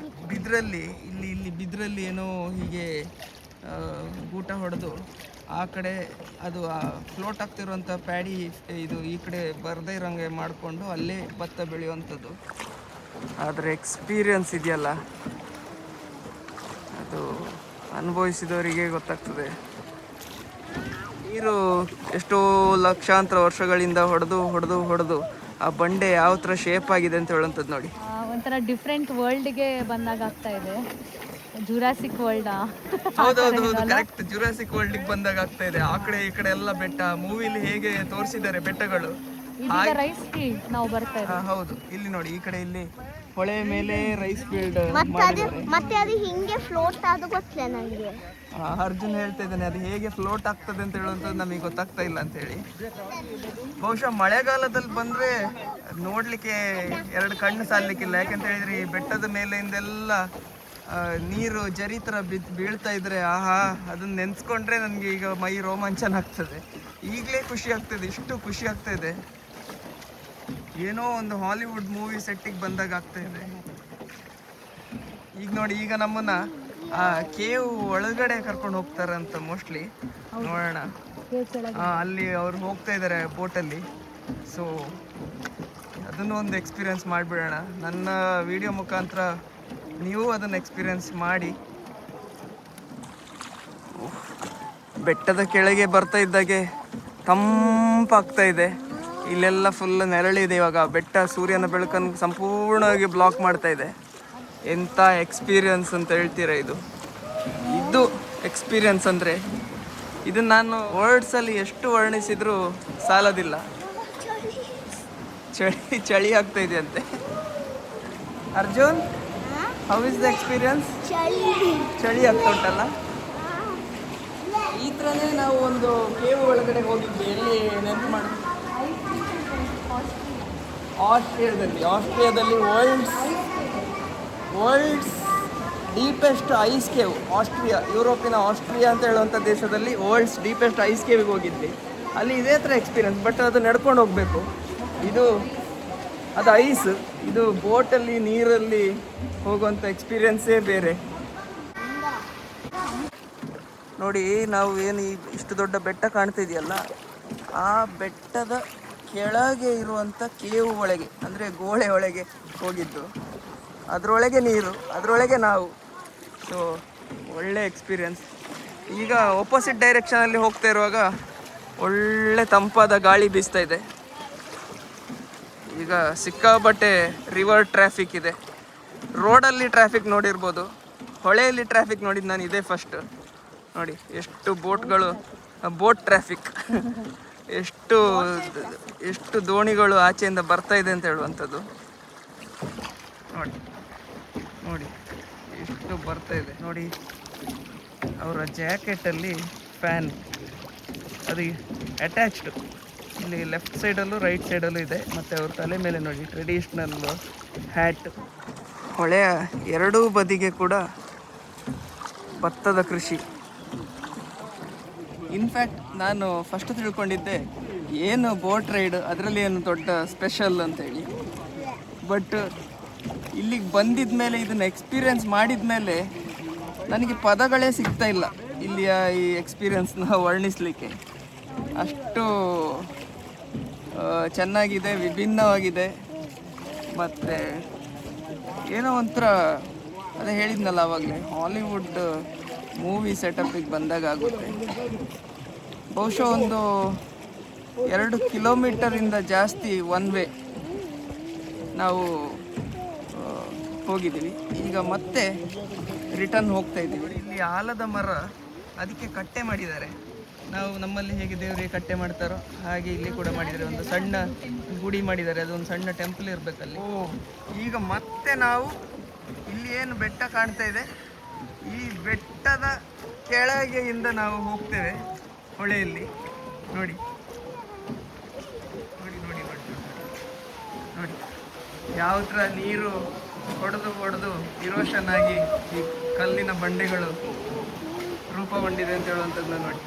ಬಿದ್ರಲ್ಲಿ ಇಲ್ಲಿ ಬಿದ್ರಲ್ಲಿ ಏನೋ ಹೀಗೆ ಗೂಟ ಹೊಡೆದು ಆ ಕಡೆ ಅದು ಫ್ಲೋಟ್ ಆಗ್ತಿರುವಂಥ ಪ್ಯಾಡಿ ಇದು ಈ ಕಡೆ ಬರದೇ ಇರೋಂಗೆ ಮಾಡಿಕೊಂಡು ಅಲ್ಲೇ ಭತ್ತ ಬೆಳೆಯುವಂಥದ್ದು. ಆದರೆ ಎಕ್ಸ್ಪೀರಿಯನ್ಸ್ ಇದೆಯಲ್ಲ, ಅದು ಅನುಭವಿಸಿದವರಿಗೆ ಗೊತ್ತಾಗ್ತದೆ. ನೀರು ಎಷ್ಟೋ ಲಕ್ಷಾಂತರ ವರ್ಷಗಳಿಂದ ಹೊಡೆದು ಆ ಬಂಡೆ ಯಾವ ಥರ ಶೇಪ್ ಆಗಿದೆ ಅಂತ ಹೇಳುವಂಥದ್ದು ನೋಡಿ. ಒಂಥರ ಡಿಫ್ರೆಂಟ್ ವರ್ಲ್ಡ್ಗೆ ಬಂದಾಗ ಆಗ್ತಾ ಇದೆ. ಜುರಾಸಿಕ್ ವರ್ಲ್ಡ್ ಹೌದೌದು ಕರೆಕ್ಟ್. ಜುರಾಸಿಕ್ ವರ್ಲ್ಡ್ ಬಂದಾಗ ಆಗ್ತಾ ಇದೆ. ಆ ಕಡೆ ಈ ಕಡೆ ಎಲ್ಲ ಬೆಟ್ಟ, ಮೂವಿಲಿ ಹೇಗೆ ತೋರಿಸಿದ್ದಾರೆ ಬೆಟ್ಟಗಳು. ಇದೀಗ ರೈಸ್ ಫೀಲ್ಡ್ ನಾವು ಬರ್ತಾ ಇದ್ದೀವಿ. ಹೌದು, ಇಲ್ಲಿ ನೋಡಿ, ಈ ಕಡೆ ಇಲ್ಲಿ ಹೊಳೆ ಮೇಲೆ ರೈಸ್ ಫೀಲ್ಡ್ ಮತ್ತೆ ಅದು ಹಿಂಗೆ ಫ್ಲೋಟ್ ಆದ ಗೊತ್ತಿಲ್ಲ ನನಗೆ. ಅರ್ಜುನ್ ಹೇಳ್ತಾ ಇದ್ದಾನೆ ಅದು ಹೇಗೆ ಫ್ಲೋಟ್ ಆಗ್ತದೆ ಅಂತ ಹೇಳುವಂಥದ್ದು ನಮಗೆ ಗೊತ್ತಾಗ್ತಾ ಇಲ್ಲ ಅಂತ ಹೇಳಿ. ಬಹುಶಃ ಮಳೆಗಾಲದಲ್ಲಿ ಬಂದ್ರೆ ನೋಡ್ಲಿಕ್ಕೆ ಎರಡು ಕಣ್ಣು ಸಾಲಲಿಕ್ಕಿಲ್ಲ. ಯಾಕಂತ ಹೇಳಿದ್ರೆ ಈ ಬೆಟ್ಟದ ಮೇಲೆಯಿಂದೆಲ್ಲ ನೀರು ಜರಿ ಥರ ಬೀಳ್ತಾ ಇದ್ರೆ ಆಹಾ, ಅದನ್ನ ನೆನ್ಸ್ಕೊಂಡ್ರೆ ನನಗೆ ಈಗ ಮೈ ರೋಮಾಂಚನ ಆಗ್ತದೆ. ಈಗಲೇ ಖುಷಿ ಆಗ್ತದೆ, ಇಷ್ಟು ಖುಷಿ ಆಗ್ತಾ ಇದೆ. ಏನೋ ಒಂದು ಹಾಲಿವುಡ್ ಮೂವಿ ಸೆಟ್ಟಿಗೆ ಬಂದಾಗ ಆಗ್ತಾ ಇದೆ. ಈಗ ನೋಡಿ, ಈಗ ನಮ್ಮನ್ನ ಆ ಕೇವ್ ಒಳಗಡೆ ಕರ್ಕೊಂಡು ಹೋಗ್ತಾರಂತ ಮೋಸ್ಟ್ಲಿ, ನೋಡೋಣ. ಅಲ್ಲಿ ಅವ್ರು ಹೋಗ್ತಾ ಇದ್ದಾರೆ ಬೋಟಲ್ಲಿ. ಸೊ ಅದನ್ನು ಒಂದು ಎಕ್ಸ್ಪೀರಿಯನ್ಸ್ ಮಾಡಿಬಿಡೋಣ. ನನ್ನ ವಿಡಿಯೋ ಮುಖಾಂತರ ನೀವು ಅದನ್ನು ಎಕ್ಸ್ಪೀರಿಯನ್ಸ್ ಮಾಡಿ. ಬೆಟ್ಟದ ಕೆಳಗೆ ಬರ್ತಾ ಇದ್ದಾಗೆ ತಂಪಾಗ್ತಾ ಇದೆ. ಇಲ್ಲೆಲ್ಲ ಫುಲ್ ನೆರಳಿದೆ. ಇವಾಗ ಬೆಟ್ಟ ಸೂರ್ಯನ ಬೆಳಕನ್ನು ಸಂಪೂರ್ಣವಾಗಿ ಬ್ಲಾಕ್ ಮಾಡ್ತಾ ಇದೆ. ಎಂಥ ಎಕ್ಸ್ಪೀರಿಯನ್ಸ್ ಅಂತ ಹೇಳ್ತೀರಾ ಇದು. ಇದು ಎಕ್ಸ್ಪೀರಿಯನ್ಸ್ ಅಂದರೆ ಇದನ್ನು ನಾನು ವರ್ಡ್ಸಲ್ಲಿ ಎಷ್ಟು ವರ್ಣಿಸಿದರೂ ಸಾಲೋದಿಲ್ಲ. ಚಳಿ ಆಗ್ತಾ ಇದೆ ಅಂತೆ. Arjun, how is the experience? ಚಳಿ ಆಗ್ತಾ ಉಂಟಲ್ಲ. ಈ ಥರನೇ ನಾವು ಒಂದು ಕೇವ್ ಒಳಗಡೆ ಹೋಗಿದ್ವಿ. ಎಲ್ಲಿ ನೆನಪು ಮಾಡಿ? ಆಸ್ಟ್ರಿಯಾದಲ್ಲಿ ವರ್ಲ್ಡ್ಸ್ ಡೀಪೆಸ್ಟ್ ಐಸ್ ಕೇವ್. ಯುರೋಪಿನ ಆಸ್ಟ್ರಿಯಾ ಅಂತ ಹೇಳುವಂಥ ದೇಶದಲ್ಲಿ ವರ್ಲ್ಡ್ಸ್ ಡೀಪೆಸ್ಟ್ ಐಸ್ ಕೇವಿಗೆ ಹೋಗಿದ್ವಿ. ಅಲ್ಲಿ ಇದೇ ಥರ ಎಕ್ಸ್ಪೀರಿಯನ್ಸ್, ಬಟ್ ಅದು ನಡ್ಕೊಂಡು ಹೋಗಬೇಕು. ಅದು ಐಸ್, ಇದು ಬೋಟಲ್ಲಿ ನೀರಲ್ಲಿ ಹೋಗುವಂಥ ಎಕ್ಸ್ಪೀರಿಯನ್ಸೇ ಬೇರೆ. ನೋಡಿ, ನಾವು ಏನು ಇಷ್ಟು ದೊಡ್ಡ ಬೆಟ್ಟ ಕಾಣ್ತಾ ಇದೆಯಲ್ಲ, ಆ ಬೆಟ್ಟದ ಕೆಳಗೆ ಇರುವಂಥ ಕೇವ್ ಒಳಗೆ, ಅಂದರೆ ಗೋಳೆ ಒಳಗೆ ಹೋಗಿದ್ದು. ಅದರೊಳಗೆ ನೀರು, ಅದರೊಳಗೆ ನಾವು. ಸೊ ಒಳ್ಳೆ ಎಕ್ಸ್ಪೀರಿಯನ್ಸ್. ಈಗ ಆಪೋಸಿಟ್ ಡೈರೆಕ್ಷನಲ್ಲಿ ಹೋಗ್ತಾ ಇರುವಾಗ ಒಳ್ಳೆ ತಂಪಾದ ಗಾಳಿ ಬೀಸ್ತಾ ಇದೆ. ಈಗ ಸಿಕ್ಕಾಬಟ್ಟೆ ರಿವರ್ ಟ್ರಾಫಿಕ್ ಇದೆ. ರೋಡಲ್ಲಿ ಟ್ರಾಫಿಕ್ ನೋಡಿರ್ಬೋದು, ಹೊಳೆಯಲ್ಲಿ ಟ್ರಾಫಿಕ್ ನೋಡಿದ್ದು ನಾನು ಇದೇ ಫಸ್ಟ್. ನೋಡಿ ಎಷ್ಟು ಬೋಟ್ಗಳು, ಬೋಟ್ ಟ್ರಾಫಿಕ್, ಎಷ್ಟು ದೋಣಿಗಳು ಆಚೆಯಿಂದ ಬರ್ತಾ ಇದೆ ಅಂತ ಹೇಳುವಂಥದ್ದು. ನೋಡಿ ಎಷ್ಟು ಬರ್ತಾ ಇದೆ ನೋಡಿ. ಅವರ ಜಾಕೆಟಲ್ಲಿ ಫ್ಯಾನ್ ಅದು ಅಟ್ಯಾಚ್ಡ್, ಇಲ್ಲಿ ಲೆಫ್ಟ್ ಸೈಡಲ್ಲೂ ರೈಟ್ ಸೈಡಲ್ಲೂ ಇದೆ. ಮತ್ತು ಅವ್ರ ತಲೆ ಮೇಲೆ ನೋಡಿ ಟ್ರೆಡಿಷ್ನಲ್ ಹ್ಯಾಟ್. ಹೊಳೆಯ ಎರಡೂ ಬದಿಗೆ ಕೂಡ ಭತ್ತದ ಕೃಷಿ. ಇನ್ಫ್ಯಾಕ್ಟ್ ನಾನು ಫಸ್ಟ್ ತಿಳ್ಕೊಂಡಿದ್ದೆ ಏನು ಬೋಟ್ ರೈಡ್ ಅದರಲ್ಲಿ ಏನು ದೊಡ್ಡ ಸ್ಪೆಷಲ್ ಅಂತೇಳಿ. ಬಟ್ ಇಲ್ಲಿಗೆ ಬಂದಿದ ಮೇಲೆ, ಇದನ್ನು ಎಕ್ಸ್ಪೀರಿಯನ್ಸ್ ಮಾಡಿದ ಮೇಲೆ ನನಗೆ ಪದಗಳೇ ಸಿಗ್ತಾ ಇಲ್ಲ ಇಲ್ಲಿಯ ಈ ಎಕ್ಸ್ಪೀರಿಯನ್ಸ್ನ ವರ್ಣಿಸಲಿಕ್ಕೆ. ಅಷ್ಟು ಚೆನ್ನಾಗಿದೆ, ವಿಭಿನ್ನವಾಗಿದೆ. ಮತ್ತು ಏನೋ ಒಂಥರ, ಅದೇ ಹೇಳಿದ್ನಲ್ಲ ಆವಾಗಲೇ, ಹಾಲಿವುಡ್ ಮೂವಿ ಸೆಟಪ್ಪಿಗೆ ಬಂದಾಗ ಆಗುತ್ತೆ. ಬಹುಶಃ ಒಂದು 2 ಕಿಲೋಮೀಟರಿಂದ ಜಾಸ್ತಿ ಒನ್ ವೇ ನಾವು ಹೋಗಿದ್ದೀವಿ. ಈಗ ಮತ್ತೆ ರಿಟರ್ನ್ ಹೋಗ್ತಾ ಇದ್ದೀವಿ. ಇಲ್ಲಿ ಆಲದ ಮರ, ಅದಕ್ಕೆ ಕಟ್ಟೆ ಮಾಡಿದ್ದಾರೆ. ನಾವು ನಮ್ಮಲ್ಲಿ ಹೇಗೆ ದೇವರಿಗೆ ಕಟ್ಟೆ ಮಾಡ್ತಾರೋ ಹಾಗೆ ಇಲ್ಲಿ ಕೂಡ ಮಾಡಿದ್ದಾರೆ. ಒಂದು ಸಣ್ಣ ಗುಡಿ ಮಾಡಿದ್ದಾರೆ, ಅದೊಂದು ಸಣ್ಣ ಟೆಂಪಲ್ ಇರಬೇಕಲ್ಲಿ. ಈಗ ಮತ್ತೆ ನಾವು ಇಲ್ಲಿ ಏನು ಬೆಟ್ಟ ಕಾಣ್ತಾ ಇದೆ, ಈ ಬೆಟ್ಟದ ಕೆಳಗೆಯಿಂದ ನಾವು ಹೋಗ್ತೇವೆ ಹೊಳೆಯಲ್ಲಿ. ನೋಡಿ ನೋಡಿ ನೋಡಿ ನೋಡಿ ನೋಡಿ ಯಾವ ಥರ ನೀರು ಹೊಡೆದು ಇರೋಷನ್ ಆಗಿ ಈ ಕಲ್ಲಿನ ಬಂಡೆಗಳು ರೂಪುಗೊಂಡಿದೆ ಅಂತ ಹೇಳುವಂಥದ್ದನ್ನ ನೋಡಿ.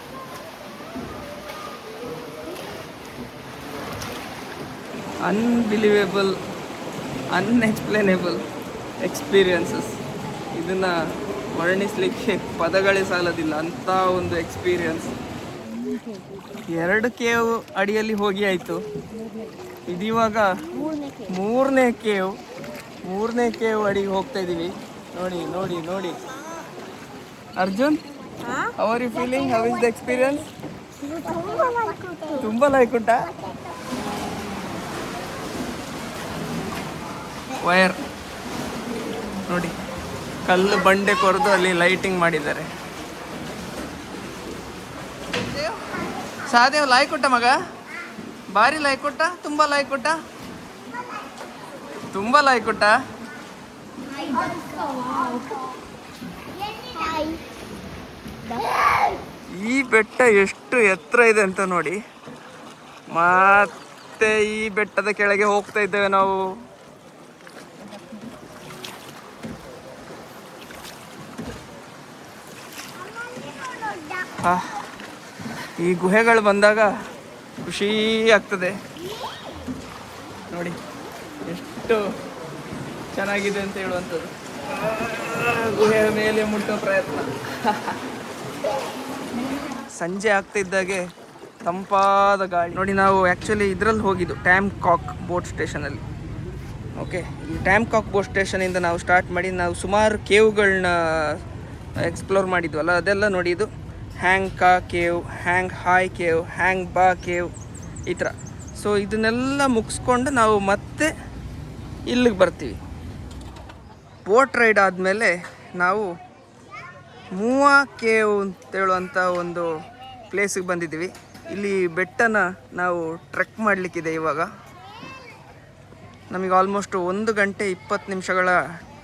Unbelievable, unexplainable experiences. ಇದನ್ನು ವರ್ಣಿಸಲಿಕ್ಕೆ ಪದಗಳೇ ಸಾಲೋದಿಲ್ಲ, ಅಂಥ ಒಂದು ಎಕ್ಸ್ಪೀರಿಯನ್ಸ್. 2 ಕೇವ್ ಅಡಿಯಲ್ಲಿ ಹೋಗಿ ಆಯಿತು. ಇದಿವಾಗ ಮೂರನೇ ಕೇವ್ ಅಡಿಗೆ ಹೋಗ್ತಾ ಇದ್ದೀವಿ. ನೋಡಿ ನೋಡಿ ನೋಡಿ. Arjun, how are you feeling? How is the experience? ತುಂಬ ಲೈಕ್ ಉಂಟಾ? ವೈರ್ ನೋಡಿ, ಕಲ್ಲು ಬಂಡೆ ಕೊರೆದು ಅಲ್ಲಿ ಲೈಟಿಂಗ್ ಮಾಡಿದ್ದಾರೆ. ಸಹದೇವ್ ಲಾಯ್ ಕೊಟ್ಟ ಮಗ, ಭಾರಿ ಲಾಯ್ ಕೊಟ್ಟ, ತುಂಬ ಲಾಯ್ ಕೊಟ್ಟ, ತುಂಬ ಲಾಯ್ ಕೊಟ್ಟ. ಈ ಬೆಟ್ಟ ಎಷ್ಟು ಎತ್ತರ ಇದೆ ಅಂತ ನೋಡಿ. ಮತ್ತೆ ಈ ಬೆಟ್ಟದ ಕೆಳಗೆ ಹೋಗ್ತಾ ಇದ್ದೇವೆ ನಾವು. ಈ ಗುಹೆಗಳು ಬಂದಾಗ ಖುಷಿ ಆಗ್ತದೆ ನೋಡಿ, ಎಷ್ಟು ಚೆನ್ನಾಗಿದೆ ಅಂತ ಹೇಳುವಂಥದ್ದು. ಗುಹೆಯ ಮೇಲೆ ಮುಟ್ಟೋ ಪ್ರಯತ್ನ. ಸಂಜೆ ಆಗ್ತಿದ್ದಾಗೆ ತಂಪಾದ ಗಾಳಿ ನೋಡಿ. ನಾವು ಆ್ಯಕ್ಚುಲಿ ಇದರಲ್ಲಿ ಹೋಗಿದ್ದು ಟ್ಯಾಮ್ಕಾಕ್ ಬೋಟ್ ಸ್ಟೇಷನಲ್ಲಿ. ಓಕೆ, ಈ ಟ್ಯಾಮ್ಕಾಕ್ ಬೋಟ್ ಸ್ಟೇಷನಿಂದ ನಾವು ಸ್ಟಾರ್ಟ್ ಮಾಡಿ ನಾವು ಸುಮಾರು ಕೇವ್ಗಳನ್ನ ಎಕ್ಸ್ಪ್ಲೋರ್ ಮಾಡಿದ್ವಲ್ಲ, ಅದೆಲ್ಲ ನೋಡಿದ್ದು. ಹ್ಯಾಂಗ್ ಕಾ ಕೇವ್, ಹ್ಯಾಂಗ್ ಹಾಯ್ ಕೇವ್, ಹ್ಯಾಂಗ್ ಬಾ ಕೇವ್, ಈ ಥರ. ಸೊ ಇದನ್ನೆಲ್ಲ ಮುಗಿಸ್ಕೊಂಡು ನಾವು ಮತ್ತೆ ಇಲ್ಲಿಗೆ ಬರ್ತೀವಿ. ಬೋಟ್ ರೈಡ್ ಆದಮೇಲೆ ನಾವು ಮೂವಾ ಕೇವ್ ಅಂತೇಳುವಂಥ ಒಂದು ಪ್ಲೇಸಿಗೆ ಬಂದಿದ್ದೀವಿ. ಇಲ್ಲಿ ಬೆಟ್ಟನ ನಾವು ಟ್ರೆಕ್ ಮಾಡಲಿಕ್ಕಿದೆ. ಇವಾಗ ನಮಗೆ ಆಲ್ಮೋಸ್ಟ್ 1 ಗಂಟೆ 20 ನಿಮಿಷಗಳ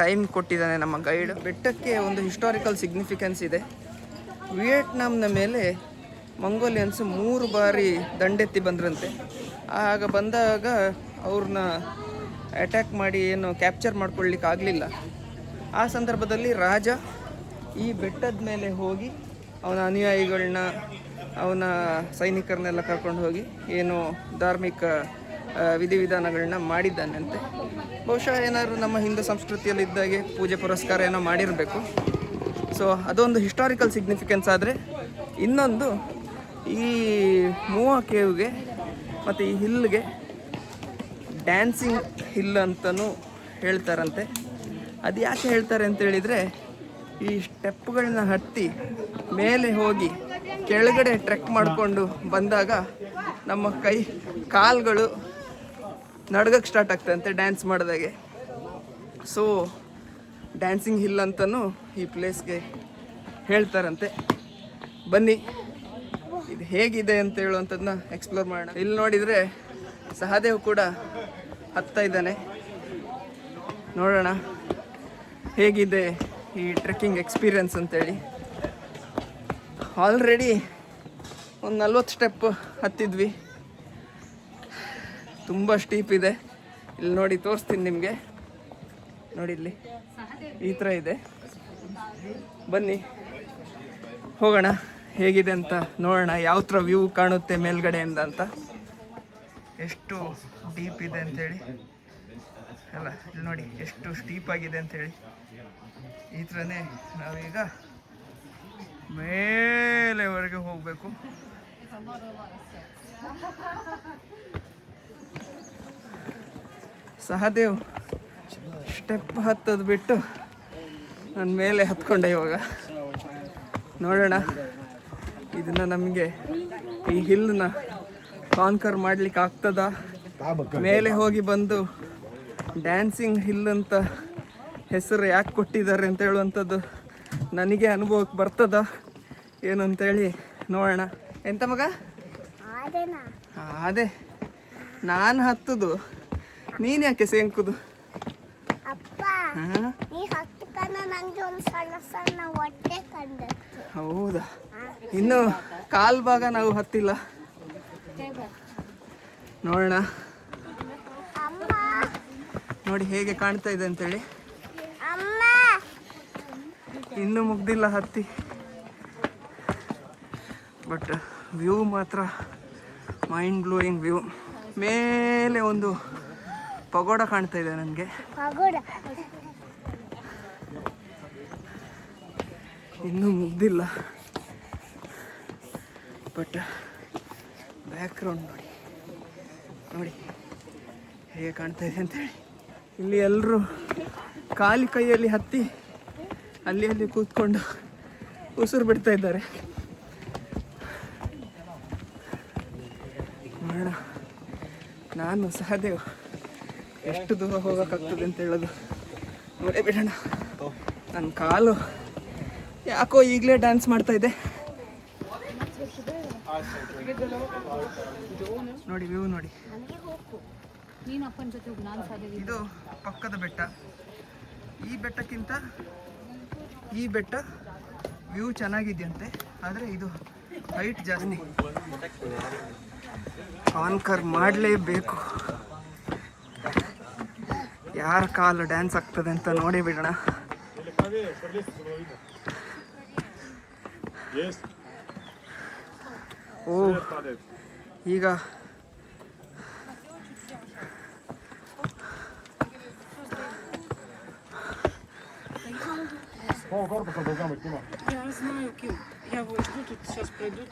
ಟೈಮ್ ಕೊಟ್ಟಿದ್ದಾನೆ ನಮ್ಮ ಗೈಡ್. ಬೆಟ್ಟಕ್ಕೆ ಒಂದು ಹಿಸ್ಟಾರಿಕಲ್ ಸಿಗ್ನಿಫಿಕೆನ್ಸ್ ಇದೆ. ವಿಯೆಟ್ನಾಂನ ಮೇಲೆ ಮಂಗೋಲಿಯನ್ಸ್ 3 ಬಾರಿ ದಂಡೆತ್ತಿ ಬಂದ್ರಂತೆ. ಆಗ ಬಂದಾಗ ಅವ್ರನ್ನ ಅಟ್ಯಾಕ್ ಮಾಡಿ ಏನು ಕ್ಯಾಪ್ಚರ್ ಮಾಡ್ಕೊಳ್ಳಿಕ್ಕೆ ಆಗಲಿಲ್ಲ. ಆ ಸಂದರ್ಭದಲ್ಲಿ ರಾಜ ಈ ಬೆಟ್ಟದ ಮೇಲೆ ಹೋಗಿ ಅವನ ಅನುಯಾಯಿಗಳನ್ನ, ಅವನ ಸೈನಿಕರನ್ನೆಲ್ಲ ಕರ್ಕೊಂಡು ಹೋಗಿ ಏನು ಧಾರ್ಮಿಕ ವಿಧಿವಿಧಾನಗಳನ್ನ ಮಾಡಿದ್ದಾನಂತೆ. ಬಹುಶಃ ಏನಾದರೂ ನಮ್ಮ ಹಿಂದೂ ಸಂಸ್ಕೃತಿಯಲ್ಲಿದ್ದಾಗೆ ಪೂಜೆ ಪುರಸ್ಕಾರ ಏನೋ ಮಾಡಿರಬೇಕು. ಸೊ ಅದೊಂದು ಹಿಸ್ಟಾರಿಕಲ್ ಸಿಗ್ನಿಫಿಕೆನ್ಸ್. ಆದರೆ ಇನ್ನೊಂದು, ಈ ಮೂವಾ ಕೇವ್ಗೆ ಮತ್ತು ಈ ಹಿಲ್ಗೆ ಡ್ಯಾನ್ಸಿಂಗ್ ಹಿಲ್ ಅಂತಲೂ ಹೇಳ್ತಾರಂತೆ. ಅದು ಯಾಕೆ ಹೇಳ್ತಾರೆ ಅಂತ ಹೇಳಿದರೆ, ಈ ಸ್ಟೆಪ್ಗಳನ್ನ ಹತ್ತಿ ಮೇಲೆ ಹೋಗಿ ಕೆಳಗಡೆ ಟ್ರೆಕ್ ಮಾಡಿಕೊಂಡು ಬಂದಾಗ ನಮ್ಮ ಕಾಲುಗಳು ನಡ್ಗಕ್ಕೆ ಸ್ಟಾರ್ಟ್ ಆಗ್ತದಂತೆ ಡ್ಯಾನ್ಸ್ ಮಾಡಿದಾಗೆ. ಸೊ ಡ್ಯಾನ್ಸಿಂಗ್ ಹಿಲ್ ಅಂತಲೂ ಈ ಪ್ಲೇಸ್ಗೆ ಹೇಳ್ತಾರಂತೆ. ಬನ್ನಿ, ಇದು ಹೇಗಿದೆ ಅಂತ ಹೇಳುವಂಥದ್ದನ್ನ ಎಕ್ಸ್ಪ್ಲೋರ್ ಮಾಡೋಣ. ಇಲ್ಲಿ ನೋಡಿದರೆ ಸಹದೇವ್ ಕೂಡ ಹತ್ತಾ ಇದ್ದಾನೆ. ನೋಡೋಣ ಹೇಗಿದೆ ಈ ಟ್ರೆಕ್ಕಿಂಗ್ ಎಕ್ಸ್ಪೀರಿಯನ್ಸ್ ಅಂತೇಳಿ. ಆಲ್ರೆಡಿ ಒಂದು 40 ಸ್ಟೆಪ್ ಹತ್ತಿದ್ವಿ. ತುಂಬ ಸ್ಟೀಪ್ ಇದೆ. ಇಲ್ಲಿ ನೋಡಿ, ತೋರಿಸ್ತೀನಿ ನಿಮಗೆ. ನೋಡಿ, ಇಲ್ಲಿ ಈ ಥರ ಇದೆ. ಬನ್ನಿ ಹೋಗೋಣ, ಹೇಗಿದೆ ಅಂತ ನೋಡೋಣ, ಯಾವ ಥರ ವ್ಯೂ ಕಾಣುತ್ತೆ ಮೇಲ್ಗಡೆಯಿಂದ ಅಂತ. ಎಷ್ಟು ಡೀಪ್ ಇದೆ ಅಂಥೇಳಿ ಅಲ್ಲ, ಇಲ್ಲಿ ನೋಡಿ ಎಷ್ಟು ಸ್ಟೀಪ್ ಆಗಿದೆ ಅಂಥೇಳಿ. ಈ ಥರನೇ ನಾವೀಗ ಮೇಲೆವರೆಗೆ ಹೋಗಬೇಕು. ಸಹದೇವ್ ಸ್ಟೆಪ್ ಹತ್ತೋದು ಬಿಟ್ಟು ನನ್ನ ಮೇಲೆ ಹತ್ಕೊಂಡೆ. ಇವಾಗ ನೋಡೋಣ ಇದನ್ನು ನಮಗೆ ಈ ಹಿಲ್ನ ಕಾನ್ಕರ್ ಮಾಡ್ಲಿಕ್ಕೆ ಆಗ್ತದ. ಮೇಲೆ ಹೋಗಿ ಬಂದು ಡ್ಯಾನ್ಸಿಂಗ್ ಹಿಲ್ ಅಂತ ಹೆಸರು ಯಾಕೆ ಕೊಟ್ಟಿದ್ದಾರೆ ಅಂತ ಹೇಳುವಂಥದ್ದು ನನಗೆ ಅನುಭವಕ್ಕೆ ಬರ್ತದ ಏನು ಅಂತೇಳಿ ನೋಡೋಣ. ಎಂತ ಮಗ? ಅದೇ ನಾನು ಹತ್ತುದು, ನೀನು ಯಾಕೆ ಸೇಂಕುದು? ಹೌದಾ? ಇನ್ನು ಕಾಲ್ ಭಾಗ ನಾವು ಹತ್ತಿಲ್ಲ. ನೋಡೋಣ, ನೋಡಿ ಹೇಗೆ ಕಾಣ್ತಾ ಇದೆ ಅಂತೇಳಿ. ಇನ್ನೂ ಮುಗ್ದಿಲ್ಲ ಹತ್ತಿ, ಬಟ್ ವ್ಯೂ ಮಾತ್ರ ಮೈಂಡ್ ಬ್ಲೋಯಿಂಗ್ ವ್ಯೂ. ಮೇಲೆ ಒಂದು ಪಗೋಡ ಕಾಣ್ತಾ ಇದೆ ನನಗೆ. ಇನ್ನೂ ಮುಗ್ದಿಲ್ಲ, ಬಟ್ ಬ್ಯಾಕ್ಗ್ರೌಂಡ್ ನೋಡಿ, ನೋಡಿ ಹೇಗೆ ಕಾಣ್ತಾ ಇದೆ ಅಂತೇಳಿ. ಇಲ್ಲಿ ಎಲ್ಲರೂ ಖಾಲಿ ಕೈಯಲ್ಲಿ ಹತ್ತಿ ಅಲ್ಲಿ ಅಲ್ಲಿ ಕೂತ್ಕೊಂಡು ಉಸಿರು ಬಿಡ್ತಾ ಇದ್ದಾರೆ. ನೋಡೋಣ ನಾನು ಸಹದೇವ್ ಎಷ್ಟು ದೂರ ಹೋಗೋಕ್ಕಾಗ್ತದೆ ಅಂತ ಹೇಳೋದು ನೋಡೇ ಬಿಡೋಣ. ನನ್ನ ಕಾಲು ಯಾಕೋ ಈಗಲೇ ಡ್ಯಾನ್ಸ್ ಮಾಡ್ತಾ ಇದೆ. ನೋಡಿ ವ್ಯೂ ನೋಡಿ. ನೀನು ಅಪ್ಪನ ಜೊತೆ ಹೋಗಿ ನಾನು ಸಾಧ್ಯ. ಇದು ಪಕ್ಕದ ಬೆಟ್ಟ. ಈ ಬೆಟ್ಟಕ್ಕಿಂತ ಈ ಬೆಟ್ಟ ವ್ಯೂ ಚೆನ್ನಾಗಿದೆಯಂತೆ, ಆದರೆ ಇದು ಹೈಟ್ ಜಾಸ್ತಿ. ಕಾನ್ಕರ್ ಮಾಡಲೇಬೇಕು. ಯಾರ ಕಾಲು ಡ್ಯಾನ್ಸ್ ಆಗ್ತದೆ ಅಂತ ನೋಡಿ ಬಿಡೋಣ. ಓ ಈಗ Я знаю, Ким. Я его жду, тут сейчас пройдут.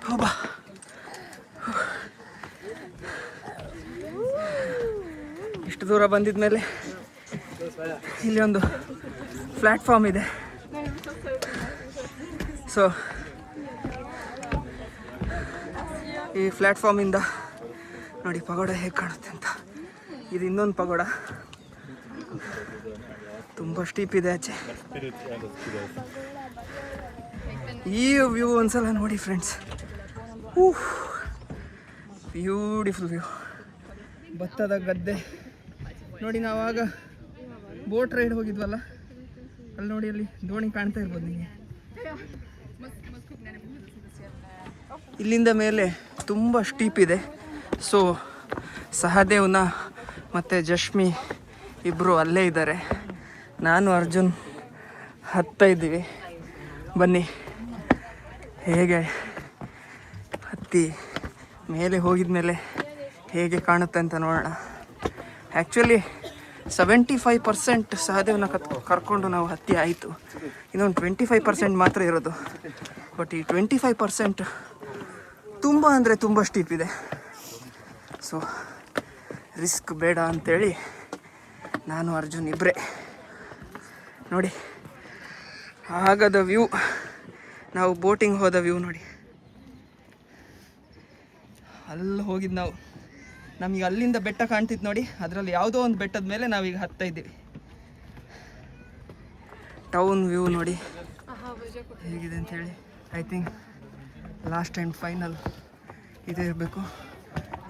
ಹೋಬಾ. ಇಷ್ಟು ದೂರ ಬಂದಿದ್ಮೇಲೆ ಇಲ್ಲಿ ಒಂದು ಪ್ಲ್ಯಾಟ್ಫಾರ್ಮ್ ಇದೆ. ಸೊ ಈ ಪ್ಲ್ಯಾಟ್ಫಾರ್ಮಿಂದ ನೋಡಿ ಪಗೋಡ ಹೇಗೆ ಕಾಣುತ್ತೆ ಅಂತ. ಇದು ಇನ್ನೊಂದು ಪಗೋಡ, ತುಂಬ ಸ್ಟೀಪ್ ಇದೆ ಆಚೆ. ಈ ವ್ಯೂ ಒಂದ್ಸಲ ನೋಡಿ ಫ್ರೆಂಡ್ಸ್. Beautiful view. ಭತ್ತದ ಗದ್ದೆ ನೋಡಿ. ನಾವಾಗ ಬೋಟ್ ರೈಡ್ ಹೋಗಿದ್ವಲ್ಲ, ಅಲ್ಲಿ ನೋಡಿ, ಅಲ್ಲಿ ದೋಣಿ ಕಾಣ್ತಾ ಇರ್ಬೋದು ನಿಮಗೆ. ಇಲ್ಲಿಂದ ಮೇಲೆ ತುಂಬ ಸ್ಟೀಪ್ ಇದೆ. ಸೊ ಸಹದೇವ್ನ ಮತ್ತು ಜಶ್ಮಿ ಇಬ್ಬರು ಅಲ್ಲೇ ಇದ್ದಾರೆ. ನಾನು ಅರ್ಜುನ್ ಹತ್ತಾ ಇದ್ದೀವಿ. ಬನ್ನಿ ಹೇಗೆ ಹತ್ತಿ ಮೇಲೆ ಹೋಗಿದ ಮೇಲೆ ಹೇಗೆ ಕಾಣುತ್ತೆ ಅಂತ ನೋಡೋಣ. ಆ್ಯಕ್ಚುಲಿ 75% ಸಹದೇವ್ನ ಕರ್ಕೊಂಡು ನಾವು ಹತ್ತಿ ಆಯಿತು. ಇನ್ನೊಂದು 25% ಮಾತ್ರ ಇರೋದು. ಬಟ್ ಈ 25% ತುಂಬ ಅಂದರೆ ತುಂಬ ಸ್ಟೀಪ್ ಇದೆ. ಸೊ ರಿಸ್ಕ್ ಬೇಡ ಅಂಥೇಳಿ ನಾನು ಅರ್ಜುನ್ ಇಬ್ಬರೇ. ನೋಡಿ ಆಗದ ವ್ಯೂ. ನಾವು ಬೋಟಿಂಗ್ ಹೋದ ವ್ಯೂ ನೋಡಿ. ಅಲ್ಲಿ ಹೋಗಿದ್ದು ನಾವು. ನಮಗೆ ಅಲ್ಲಿಂದ ಬೆಟ್ಟ ಕಾಣ್ತಿತ್ತು ನೋಡಿ. ಅದರಲ್ಲಿ ಯಾವುದೋ ಒಂದು ಬೆಟ್ಟದ ಮೇಲೆ ನಾವೀಗ ಹತ್ತಾ ಇದ್ದೀವಿ. ಟೌನ್ ವ್ಯೂ ನೋಡಿ ಹೇಗಿದೆ ಅಂಥೇಳಿ. I think last and final ಇದೇ ಇರಬೇಕು.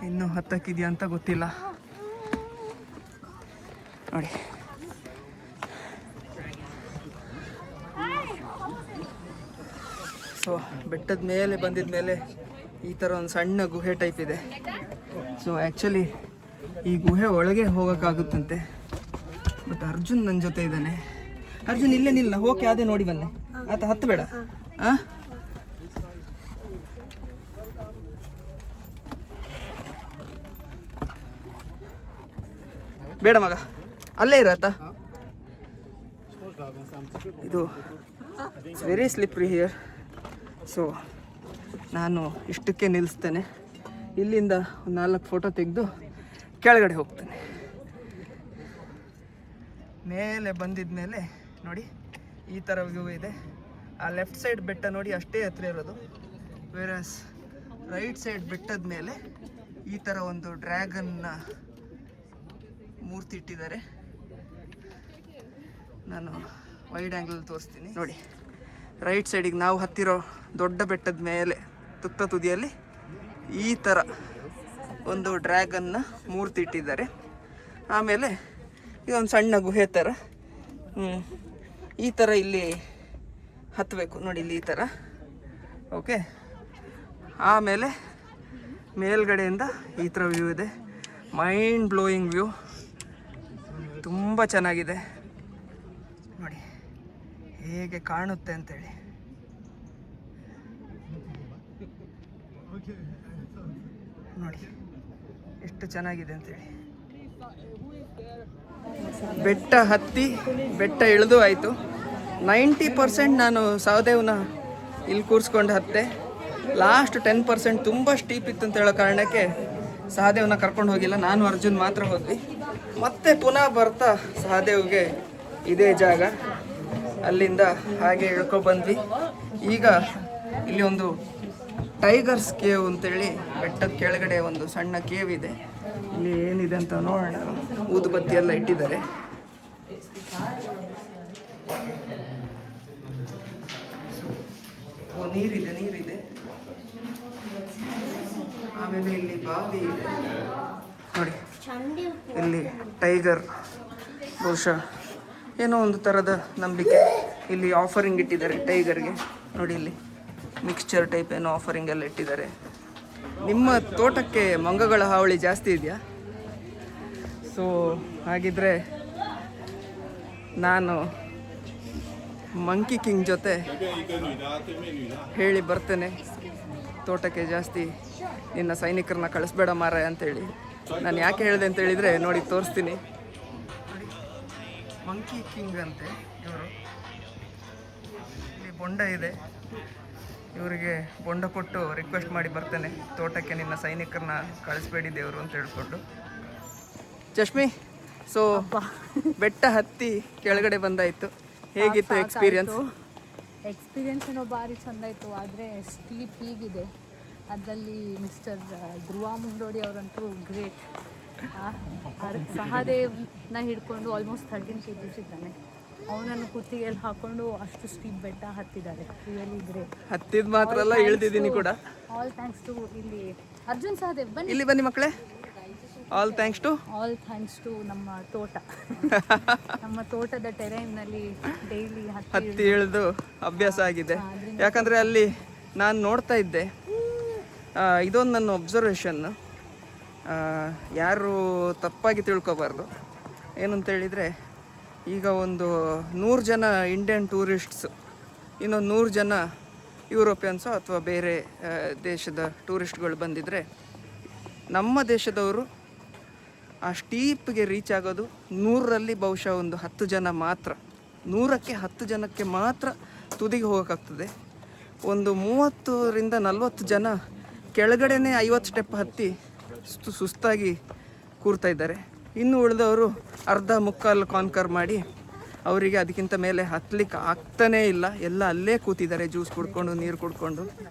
ಇನ್ನೂ ಹತ್ತಕ್ಕಿದೆಯಾ ಅಂತ ಗೊತ್ತಿಲ್ಲ ನೋಡಿ. ಸೊ ಬೆಟ್ಟದ ಮೇಲೆ ಬಂದಿದ ಮೇಲೆ ಈ ಥರ ಒಂದು ಸಣ್ಣ ಗುಹೆ ಟೈಪ್ ಇದೆ. ಸೊ ಆ್ಯಕ್ಚುಲಿ ಈ ಗುಹೆ ಒಳಗೆ ಹೋಗೋಕ್ಕಾಗುತ್ತಂತೆ. ಬಟ್ ಅರ್ಜುನ್ ನನ್ನ ಜೊತೆ ಇದ್ದಾನೆ. ಅರ್ಜುನ್ ಇಲ್ಲೇ ನಿಲ್ಲ, ಹೋಗಿ ಅದೇ ನೋಡಿ ಬನ್ನಿ. ಆತ ಹತ್ತಬೇಡ. ಹಾಂ ಬೇಡ ಮಗ, ಅಲ್ಲೇ ಇರತ್ತ. ಇದು it's very slippery here. So ನಾನು ಇಷ್ಟಕ್ಕೆ ನಿಲ್ಲಿಸ್ತೇನೆ. ಇಲ್ಲಿಂದ ಒಂದು 4 ಫೋಟೋ ತೆಗೆದು ಕೆಳಗಡೆ ಹೋಗ್ತೇನೆ. ಮೇಲೆ ಬಂದಿದ ಮೇಲೆ ನೋಡಿ ಈ ಥರ ವ್ಯೂ ಇದೆ. ಆ ಲೆಫ್ಟ್ ಸೈಡ್ ಬೆಟ್ಟ ನೋಡಿ ಅಷ್ಟೇ ಹತ್ರ ಇರೋದು. ವೇರಸ್ ರೈಟ್ ಸೈಡ್ ಬೆಟ್ಟದ ಮೇಲೆ ಈ ಥರ ಒಂದು ಡ್ರ್ಯಾಗನ್ನ ಮೂರ್ತಿ ಇಟ್ಟಿದ್ದಾರೆ. ನಾನು ವೈಡ್ ಆ್ಯಂಗಲ್ ತೋರಿಸ್ತೀನಿ ನೋಡಿ. ರೈಟ್ ಸೈಡಿಗೆ ನಾವು ಹತ್ತಿರೋ ದೊಡ್ಡ ಬೆಟ್ಟದ ಮೇಲೆ ತುತ್ತ ತುದಿಯಲ್ಲಿ ಈ ಥರ ಒಂದು ಡ್ರ್ಯಾಗನ್ನ ಮೂರ್ತಿ ಇಟ್ಟಿದ್ದಾರೆ. ಆಮೇಲೆ ಇದೊಂದು ಸಣ್ಣ ಗುಹೆ ಥರ ಈ ಥರ ಇಲ್ಲಿ ಹತ್ತಬೇಕು ನೋಡಿ, ಇಲ್ಲಿ ಈ ಥರ. ಓಕೆ, ಆಮೇಲೆ ಮೇಲ್ಗಡೆಯಿಂದ ಈ ಥರ ವ್ಯೂ ಇದೆ. ಮೈಂಡ್ ಬ್ಲೋಯಿಂಗ್ ವ್ಯೂ, ತುಂಬ ಚೆನ್ನಾಗಿದೆ ನೋಡಿ ಹೇಗೆ ಕಾಣುತ್ತೆ ಅಂತೇಳಿ. ನೋಡಿ ಎಷ್ಟು ಚೆನ್ನಾಗಿದೆ ಅಂತೇಳಿ. ಬೆಟ್ಟ ಹತ್ತಿ ಬೆಟ್ಟ ಇಳಿದು ಆಯಿತು. 90% ನಾನು ಸಹದೇವ್ನ ಇಲ್ಲಿ ಕೂರಿಸ್ಕೊಂಡು ಹತ್ತೆ. ಲಾಸ್ಟ್ 10% ತುಂಬ ಸ್ಟೀಪ್ ಇತ್ತು ಅಂತ ಹೇಳೋ ಕಾರಣಕ್ಕೆ ಸಹದೇವ್ನ ಕರ್ಕೊಂಡು ಹೋಗಿಲ್ಲ. ನಾನು ಅರ್ಜುನ್ ಮಾತ್ರ ಹೋದ್ವಿ. ಮತ್ತೆ ಪುನಃ ಬರ್ತಾ ಸಹದೇವ್ಗೆ ಇದೇ ಜಾಗ, ಅಲ್ಲಿಂದ ಹಾಗೆ ಇಳ್ಕೊಬಂದ್ವಿ. ಈಗ ಇಲ್ಲಿ ಒಂದು ಟೈಗರ್ಸ್ ಕೇವ್ ಅಂತೇಳಿ ಬೆಟ್ಟದ ಕೆಳಗಡೆ ಒಂದು ಸಣ್ಣ ಕೇವ್ ಇದೆ. ಇಲ್ಲಿ ಏನಿದೆ ಅಂತ ನೋಡೋಣ. ಊದುಬತ್ತಿ ಎಲ್ಲ ಇಟ್ಟಿದ್ದಾರೆ. ನೀರಿದೆ. ಆಮೇಲೆ ಇಲ್ಲಿ ಬಾವಿ ಇದೆ ನೋಡಿ. ಇಲ್ಲಿ ಟೈಗರ್, ಬಹುಶಃ ಏನೋ ಒಂದು ಥರದ ನಂಬಿಕೆ. ಇಲ್ಲಿ ಆಫರಿಂಗ್ ಇಟ್ಟಿದ್ದಾರೆ ಟೈಗರ್ಗೆ ನೋಡಿ. ಇಲ್ಲಿ ಮಿಕ್ಸ್ಚರ್ ಟೈಪ್ ಏನೋ ಆಫರಿಂಗ್ ಎಲ್ಲ ಇಟ್ಟಿದ್ದಾರೆ. ನಿಮ್ಮ ತೋಟಕ್ಕೆ ಮಂಗಗಳ ಹಾವಳಿ ಜಾಸ್ತಿ ಇದೆಯಾ? ಸೊ ಹಾಗಿದ್ರೆ ನಾನು ಮಂಕಿ ಕಿಂಗ್ ಜೊತೆ ಹೇಳಿ ಬರ್ತೇನೆ, ತೋಟಕ್ಕೆ ಜಾಸ್ತಿ ನಿನ್ನ ಸೈನಿಕರನ್ನ ಕಳಿಸ್ಬೇಡ ಮಾರಾಯ ಅಂತೇಳಿ. ನಾನು ಯಾಕೆ ಹೇಳಿದೆ ಅಂತ ಹೇಳಿದರೆ ನೋಡಿ ತೋರಿಸ್ತೀನಿ. ಮಂಕಿ ಕಿಂಗ್ ಅಂತೆ ಇವರು. ಇಲ್ಲಿ ಬೊಂಡ ಇದೆ, ಇವರಿಗೆ ಬೊಂಡ ಕೊಟ್ಟು ರಿಕ್ವೆಸ್ಟ್ ಮಾಡಿ ಬರ್ತೇನೆ, ತೋಟಕ್ಕೆ ನಿನ್ನ ಸೈನಿಕರನ್ನ ಕಳಿಸ್ಬೇಡಿ ದೇವರು ಅಂತ ಹೇಳ್ಕೊಂಡು. ಚಶ್ಮಿ, ಸೊ ಬೆಟ್ಟ ಹತ್ತಿ ಕೆಳಗಡೆ ಬಂದಾಯಿತು. ಹೇಗಿತ್ತು ಎಕ್ಸ್ಪೀರಿಯನ್ಸ್? ಎಕ್ಸ್ಪೀರಿಯನ್ಸ್ ಏನೋ ಭಾರಿ ಚೆಂದ ಇತ್ತು. ಆದರೆ ಸ್ಟೀಪ್ ಹೀಗಿದೆ. ಅದರಲ್ಲಿ ಮಿಸ್ಟರ್ ಧ್ರುವ ಮುಂಡೋಡಿ ಅವರಂತೂ ಗ್ರೇಟ್. ಸಹದೇವ್ನ ಹಿಡ್ಕೊಂಡು ಆಲ್ಮೋಸ್ಟ್ 13 kg ಇದ್ದಾನೆ. ಅವನನ್ನು ಕುತ್ತಿಗೆಯಲ್ಲಿ ಹಾಕೊಂಡು ಅಷ್ಟು ಸ್ಟೀಪ್ ಬೆಟ್ಟ ಹತ್ತಿದ್ದಾರೆ. Really great. ಹತ್ತಿದ ಮಾತ್ರ ಅಲ್ಲ, ಇಳಿದಿದ್ದೀನಿ ಕೂಡ. ಆಲ್ ಥ್ಯಾಂಕ್ಸ್ ಟು ಇಲ್ಲಿ ಅರ್ಜುನ್ ಸಹದೇವ್. ಬನ್ನಿ, ಇಲ್ಲಿ ಬನ್ನಿ ಮಕ್ಕಳೇ. ಆಲ್ ಥ್ಯಾಂಕ್ಸ್ ಟು ನಮ್ಮ ತೋಟ. ನಮ್ಮ ತೋಟದ ಟೆರೈನ್ನಲ್ಲಿ ಡೈಲಿ ಹತ್ತಿ ಇಳಿದು ಅಭ್ಯಾಸ ಆಗಿದೆ. ಯಾಕಂದರೆ ಅಲ್ಲಿ ನಾನು ನೋಡ್ತಾ ಇದ್ದೆ, ಇದೊಂದು ನನ್ನ ಒಬ್ಸರ್ವೇಷನ್, ಯಾರು ತಪ್ಪಾಗಿ ತಿಳ್ಕೊಬಾರ್ದು. ಏನಂತೇಳಿದರೆ, ಈಗ ಒಂದು 100 ಜನ ಇಂಡಿಯನ್ ಟೂರಿಸ್ಟ್ಸು, ಇನ್ನೊಂದು 100 ಜನ ಯುರೋಪಿಯನ್ಸು ಅಥವಾ ಬೇರೆ ದೇಶದ ಟೂರಿಸ್ಟ್ಗಳು ಬಂದಿದ್ದರೆ, ನಮ್ಮ ದೇಶದವರು ಆ ಸ್ಟೀಪ್ಗೆ ರೀಚ್ ಆಗೋದು 100ರಲ್ಲಿ ಬಹುಶಃ ಒಂದು 10 ಜನ ಮಾತ್ರ. 100ಕ್ಕೆ 10 ಜನಕ್ಕೆ ಮಾತ್ರ ತುದಿಗೆ ಹೋಗೋಕ್ಕಾಗ್ತದೆ. ಒಂದು 30ರಿಂದ 40 ಜನ ಕೆಳಗಡೆನೇ 50 ಸ್ಟೆಪ್ ಹತ್ತಿ ಸುಸ್ತಾಗಿ ಕೂರ್ತಾ ಇದ್ದಾರೆ. ಇನ್ನು ಉಳಿದವರು ಅರ್ಧ ಮುಕ್ಕಾಲು ಕಾನ್ಕರ್ ಮಾಡಿ ಅವರಿಗೆ ಅದಕ್ಕಿಂತ ಮೇಲೆ ಹತ್ತಲಿಕ್ಕೆ ಆಗ್ತಾನೇ ಇಲ್ಲ. ಎಲ್ಲ ಅಲ್ಲೇ ಕೂತಿದ್ದಾರೆ, ಜ್ಯೂಸ್ ಕುಡ್ಕೊಂಡು, ನೀರು ಕುಡ್ಕೊಂಡು.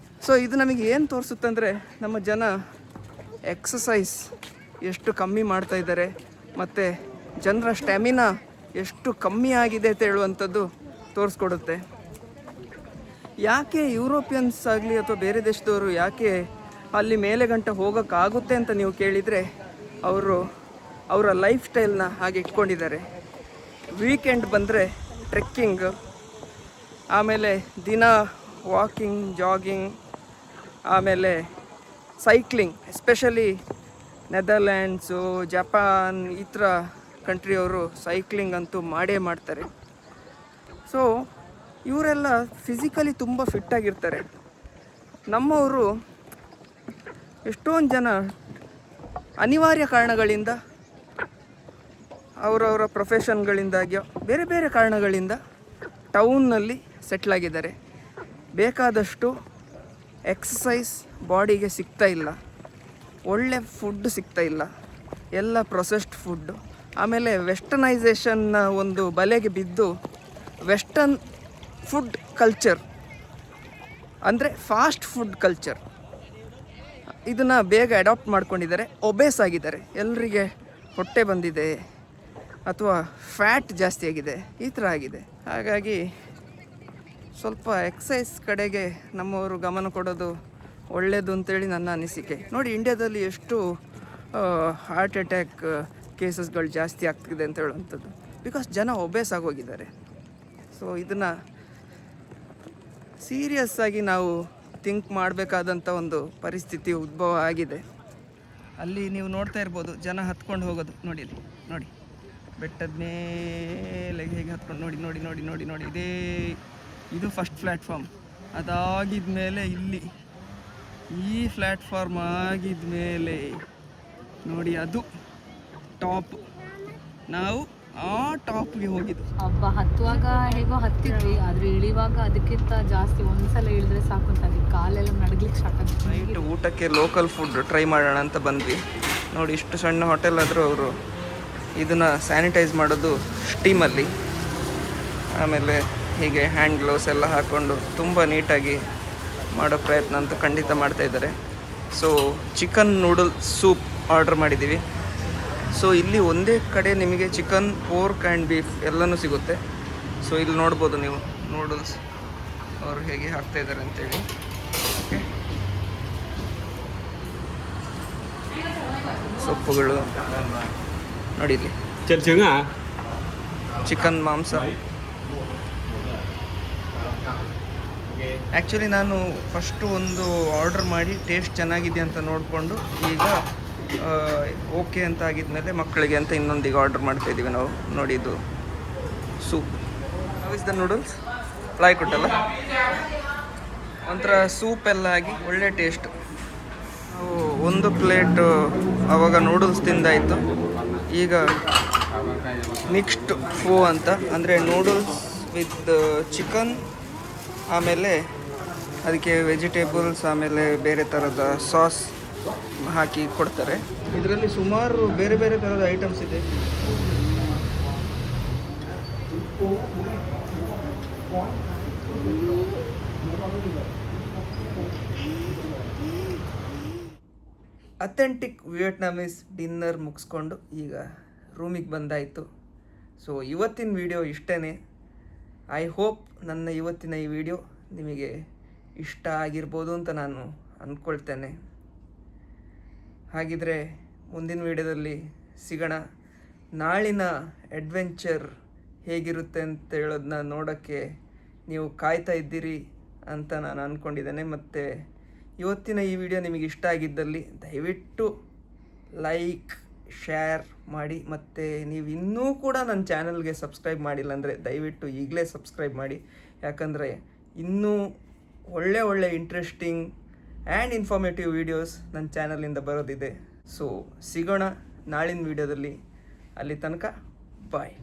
ಸೊ ಇದು ನಮಗೆ ಏನು ತೋರಿಸುತ್ತಂದರೆ, ನಮ್ಮ ಜನ ಎಕ್ಸಸೈಸ್ ಎಷ್ಟು ಕಮ್ಮಿ ಮಾಡ್ತಾ ಇದ್ದಾರೆ ಮತ್ತು ಜನರ ಸ್ಟ್ಯಾಮಿನಾ ಎಷ್ಟು ಕಮ್ಮಿ ಆಗಿದೆ ಅಂತ ಹೇಳುವಂಥದ್ದು ತೋರಿಸ್ಕೊಡುತ್ತೆ. ಯಾಕೆ ಯುರೋಪಿಯನ್ಸ್ ಆಗಲಿ ಅಥವಾ ಬೇರೆ ದೇಶದವರು ಯಾಕೆ ಅಲ್ಲಿ ಮೇಲೆ ಗಂಟ ಹೋಗೋಕ್ಕಾಗುತ್ತೆ ಅಂತ ನೀವು ಕೇಳಿದರೆ, ಅವರ ಲೈಫ್ ಸ್ಟೈಲ್ನ ಹಾಗೆ ಇಟ್ಕೊಂಡಿದ್ದಾರೆ. ವೀಕೆಂಡ್ ಬಂದರೆ ಟ್ರೆಕ್ಕಿಂಗ್, ಆಮೇಲೆ ದಿನ ವಾಕಿಂಗ್, ಜಾಗಿಂಗ್, ಆಮೇಲೆ ಸೈಕ್ಲಿಂಗ್. ಎಸ್ಪೆಷಲಿ ನೆದರ್ಲ್ಯಾಂಡ್ಸು, ಜಪಾನ್ ಈ ಥರ ಕಂಟ್ರಿಯವರು ಸೈಕ್ಲಿಂಗ್ ಅಂತೂ ಮಾಡೇ ಮಾಡ್ತಾರೆ. ಸೊ ಇವರೆಲ್ಲ ಫಿಸಿಕಲಿ ತುಂಬ ಫಿಟ್ಟಾಗಿರ್ತಾರೆ. ನಮ್ಮವರು ಎಷ್ಟೊಂದು ಜನ ಅನಿವಾರ್ಯ ಕಾರಣಗಳಿಂದ, ಅವರವರ ಪ್ರೊಫೆಷನ್ಗಳಿಂದಾಗಿಯೋ ಬೇರೆ ಬೇರೆ ಕಾರಣಗಳಿಂದ ಟೌನ್ನಲ್ಲಿ ಸೆಟ್ಲಾಗಿದ್ದಾರೆ. ಬೇಕಾದಷ್ಟು ಎಕ್ಸಸೈಸ್ ಬಾಡಿಗೆ ಸಿಗ್ತಾ ಇಲ್ಲ, ಒಳ್ಳೆ ಫುಡ್ ಸಿಗ್ತಾ ಇಲ್ಲ, ಎಲ್ಲ ಪ್ರೊಸೆಸ್ಡ್ ಫುಡ್ಡು. ಆಮೇಲೆ ವೆಸ್ಟರ್ನೈಸೇಷನ್ನ ಒಂದು ಬಲೆಗೆ ಬಿದ್ದು ವೆಸ್ಟರ್ನ್ ಫುಡ್ ಕಲ್ಚರ್ ಅಂದರೆ ಫಾಸ್ಟ್ ಫುಡ್ ಕಲ್ಚರ್, ಇದನ್ನು ಬೇಗ ಅಡಾಪ್ಟ್ ಮಾಡ್ಕೊಂಡಿದ್ದಾರೆ. ಒಬೇಸ್ ಆಗಿದ್ದಾರೆ, ಎಲ್ಲರಿಗೆ ಹೊಟ್ಟೆ ಬಂದಿದೆ ಅಥವಾ ಫ್ಯಾಟ್ ಜಾಸ್ತಿ ಆಗಿದೆ, ಈ ಥರ ಆಗಿದೆ. ಹಾಗಾಗಿ ಸ್ವಲ್ಪ ಎಕ್ಸಸೈಸ್ ಕಡೆಗೆ ನಮ್ಮವರು ಗಮನ ಕೊಡೋದು ಒಳ್ಳೆಯದು ಅಂತೇಳಿ ನನ್ನ ಅನಿಸಿಕೆ. ನೋಡಿ, ಇಂಡಿಯಾದಲ್ಲಿ ಎಷ್ಟು ಹಾರ್ಟ್ ಅಟ್ಯಾಕ್ ಕೇಸಸ್ಗಳು ಜಾಸ್ತಿ ಆಗ್ತಿದೆ ಅಂತ ಹೇಳುವಂಥದ್ದು, ಬಿಕಾಸ್ ಜನ ಒಬೇಸ್ ಆಗೋಗಿದ್ದಾರೆ. ಸೊ ಇದನ್ನು ಸೀರಿಯಸ್ ಆಗಿ ನಾವು ಥಿಂಕ್ ಮಾಡಬೇಕಾದಂಥ ಒಂದು ಪರಿಸ್ಥಿತಿ ಉದ್ಭವ ಆಗಿದೆ. ಅಲ್ಲಿ ನೀವು ನೋಡ್ತಾ ಇರ್ಬೋದು, ಜನ ಹತ್ಕೊಂಡು ಹೋಗೋದು ನೋಡಿ. ನೋಡಿ ಬೆಟ್ಟದ ಮೇಲೆ ಹೇಗೆ ಹತ್ಕೊಂಡು ನೋಡಿ ನೋಡಿ ನೋಡಿ ನೋಡಿ ನೋಡಿ ಇದು ಫಸ್ಟ್ ಪ್ಲ್ಯಾಟ್ಫಾರ್ಮ್. ಅದಾಗಿದ ಮೇಲೆ ಇಲ್ಲಿ ಈ ಪ್ಲ್ಯಾಟ್ಫಾರ್ಮ್ ಆಗಿದ ಮೇಲೆ ನೋಡಿ ಅದು ಟಾಪ್. ನಾವು ಆ ಟಾಪ್ಗೆ ಹೋಗಿದ್ದು. ಹತ್ತುವಾಗ ಹೇಗೋ ಹತ್ತಿದ್ವಿ, ಆದರೆ ಇಳಿವಾಗ ಅದಕ್ಕಿಂತ ಜಾಸ್ತಿ. ಒಂದ್ಸಲ ಇಳಿದ್ರೆ ಸಾಕು ಅಂತ ಕಾಲೆಲ್ಲ ನಡಗ್ಲಿಕ್ಕೆ ಸ್ಟಾರ್ಟ್ ಆಗುತ್ತೆ. ನೈಟ್ ಊಟಕ್ಕೆ ಲೋಕಲ್ ಫುಡ್ ಟ್ರೈ ಮಾಡೋಣ ಅಂತ ಬಂದ್ವಿ. ನೋಡಿ, ಇಷ್ಟು ಸಣ್ಣ ಹೋಟೆಲ್ ಆದರೂ ಅವರು ಇದನ್ನು ಸ್ಯಾನಿಟೈಸ್ ಮಾಡೋದು ಸ್ಟೀಮಲ್ಲಿ, ಆಮೇಲೆ ಹೀಗೆ ಹ್ಯಾಂಡ್ ಗ್ಲೌಸ್ ಎಲ್ಲ ಹಾಕ್ಕೊಂಡು ತುಂಬ ನೀಟಾಗಿ ಮಾಡೋ ಪ್ರಯತ್ನ ಅಂತೂ ಖಂಡಿತ ಮಾಡ್ತಾಯಿದ್ದಾರೆ. So chicken noodle soup order ಮಾಡಿದ್ದೀವಿ. ಸೊ ಇಲ್ಲಿ ಒಂದೇ ಕಡೆ ನಿಮಗೆ ಚಿಕನ್, ಪೋರ್ಕ್ ಆ್ಯಂಡ್ ಬೀಫ್ ಎಲ್ಲನೂ ಸಿಗುತ್ತೆ. ಸೊ ಇಲ್ಲಿ ನೋಡ್ಬೋದು ನೀವು ನೂಡಲ್ಸ್ ಅವರು ಹೇಗೆ ಹಾಕ್ತಾ ಇದ್ದಾರೆ ಅಂತೇಳಿ. ಓಕೆ, ಸೊಪ್ಪುಗಳು ನೋಡಿ ಇಲ್ಲಿ ಚಿಕನ್ ಮಾಂಸ. ಆ್ಯಕ್ಚುಲಿ ನಾನು ಫಸ್ಟು ಒಂದು ಆರ್ಡರ್ ಮಾಡಿ ಟೇಸ್ಟ್ ಚೆನ್ನಾಗಿದೆ ಅಂತ ನೋಡಿಕೊಂಡು ಈಗ ಓಕೆ ಅಂತ ಆಗಿದ್ಮೇಲೆ ಮಕ್ಕಳಿಗೆ ಅಂತ ಇನ್ನೊಂದೀಗ ಆರ್ಡರ್ ಮಾಡ್ತಾಯಿದ್ದೀವಿ ನಾವು. ನೋಡಿ ಇದು soup. How is the noodles? ಫ್ಲೈ ಕೊಟ್ಟಲ್ಲ, ಒಂಥರ ಸೂಪ್ ಎಲ್ಲ ಆಗಿ ಒಳ್ಳೆ ಟೇಸ್ಟ್. ಒಂದು ಪ್ಲೇಟು ಆವಾಗ ನೂಡಲ್ಸ್ ತಿಂದಾಯಿತು. ಈಗ ಮಿಕ್ಸ್ಡ್ ಫೋ ಅಂತ, ಅಂದರೆ ನೂಡಲ್ಸ್ ವಿತ್ ಚಿಕನ್, ಆಮೇಲೆ ಅದಕ್ಕೆ ವೆಜಿಟೇಬಲ್ಸ್, ಆಮೇಲೆ ಬೇರೆ ಥರದ ಸಾಸ್ ಹಾಕಿ ಕೊಡ್ತಾರೆ. ಇದರಲ್ಲಿ ಸುಮಾರು ಬೇರೆ ಬೇರೆ ಥರದ ಐಟಮ್ಸ್ ಇದೆ. ಅಥೆಂಟಿಕ್ ವಿಯೆಟ್ನಾಮೀಸ್ ಡಿನ್ನರ್ ಮುಗಿಸ್ಕೊಂಡು ಈಗ ರೂಮಿಗೆ ಬಂದಾಯಿತು. ಸೊ ಇವತ್ತಿನ ವಿಡಿಯೋ ಇಷ್ಟೇ. ಐ ಹೋಪ್ ನನ್ನ ಇವತ್ತಿನ ಈ ವಿಡಿಯೋ ನಿಮಗೆ ಇಷ್ಟ ಆಗಿರ್ಬೋದು ಅಂತ ನಾನು ಅಂದ್ಕೊಳ್ತೇನೆ. ಹಾಗಿದ್ರೆ ಮುಂದಿನ ವಿಡಿಯೋದಲ್ಲಿ ಸಿಗೋಣ. ನಾಳಿನ ಅಡ್ವೆಂಚರ್ ಹೇಗಿರುತ್ತೆ ಅಂತ ಹೇಳೋದನ್ನ ನೋಡೋಕ್ಕೆ ನೀವು ಕಾಯ್ತಾ ಇದ್ದೀರಿ ಅಂತ ನಾನು ಅಂದ್ಕೊಂಡಿದ್ದೇನೆ. ಮತ್ತು ಇವತ್ತಿನ ಈ ವಿಡಿಯೋ ನಿಮಗೆ ಇಷ್ಟ ಆಗಿದ್ದಲ್ಲಿ ದಯವಿಟ್ಟು ಲೈಕ್, ಶೇರ್ ಮಾಡಿ. ಮತ್ತು ನೀವು ಇನ್ನೂ ಕೂಡ ನನ್ನ ಚಾನಲ್ಗೆ ಸಬ್ಸ್ಕ್ರೈಬ್ ಮಾಡಿಲ್ಲ ಅಂದರೆ ದಯವಿಟ್ಟು ಈಗಲೇ ಸಬ್ಸ್ಕ್ರೈಬ್ ಮಾಡಿ. ಯಾಕಂದರೆ ಇನ್ನೂ ಒಳ್ಳೆ ಇಂಟ್ರೆಸ್ಟಿಂಗ್ ಆ್ಯಂಡ್ ಇನ್ಫಾರ್ಮೇಟಿವ್ ವೀಡಿಯೋಸ್ ನನ್ನ ಚಾನಲಿಂದ ಬರೋದಿದೆ. ಸೊ ಸಿಗೋಣ ನಾಳಿನ ವೀಡಿಯೋದಲ್ಲಿ. ಅಲ್ಲಿ ತನಕ ಬಾಯ್.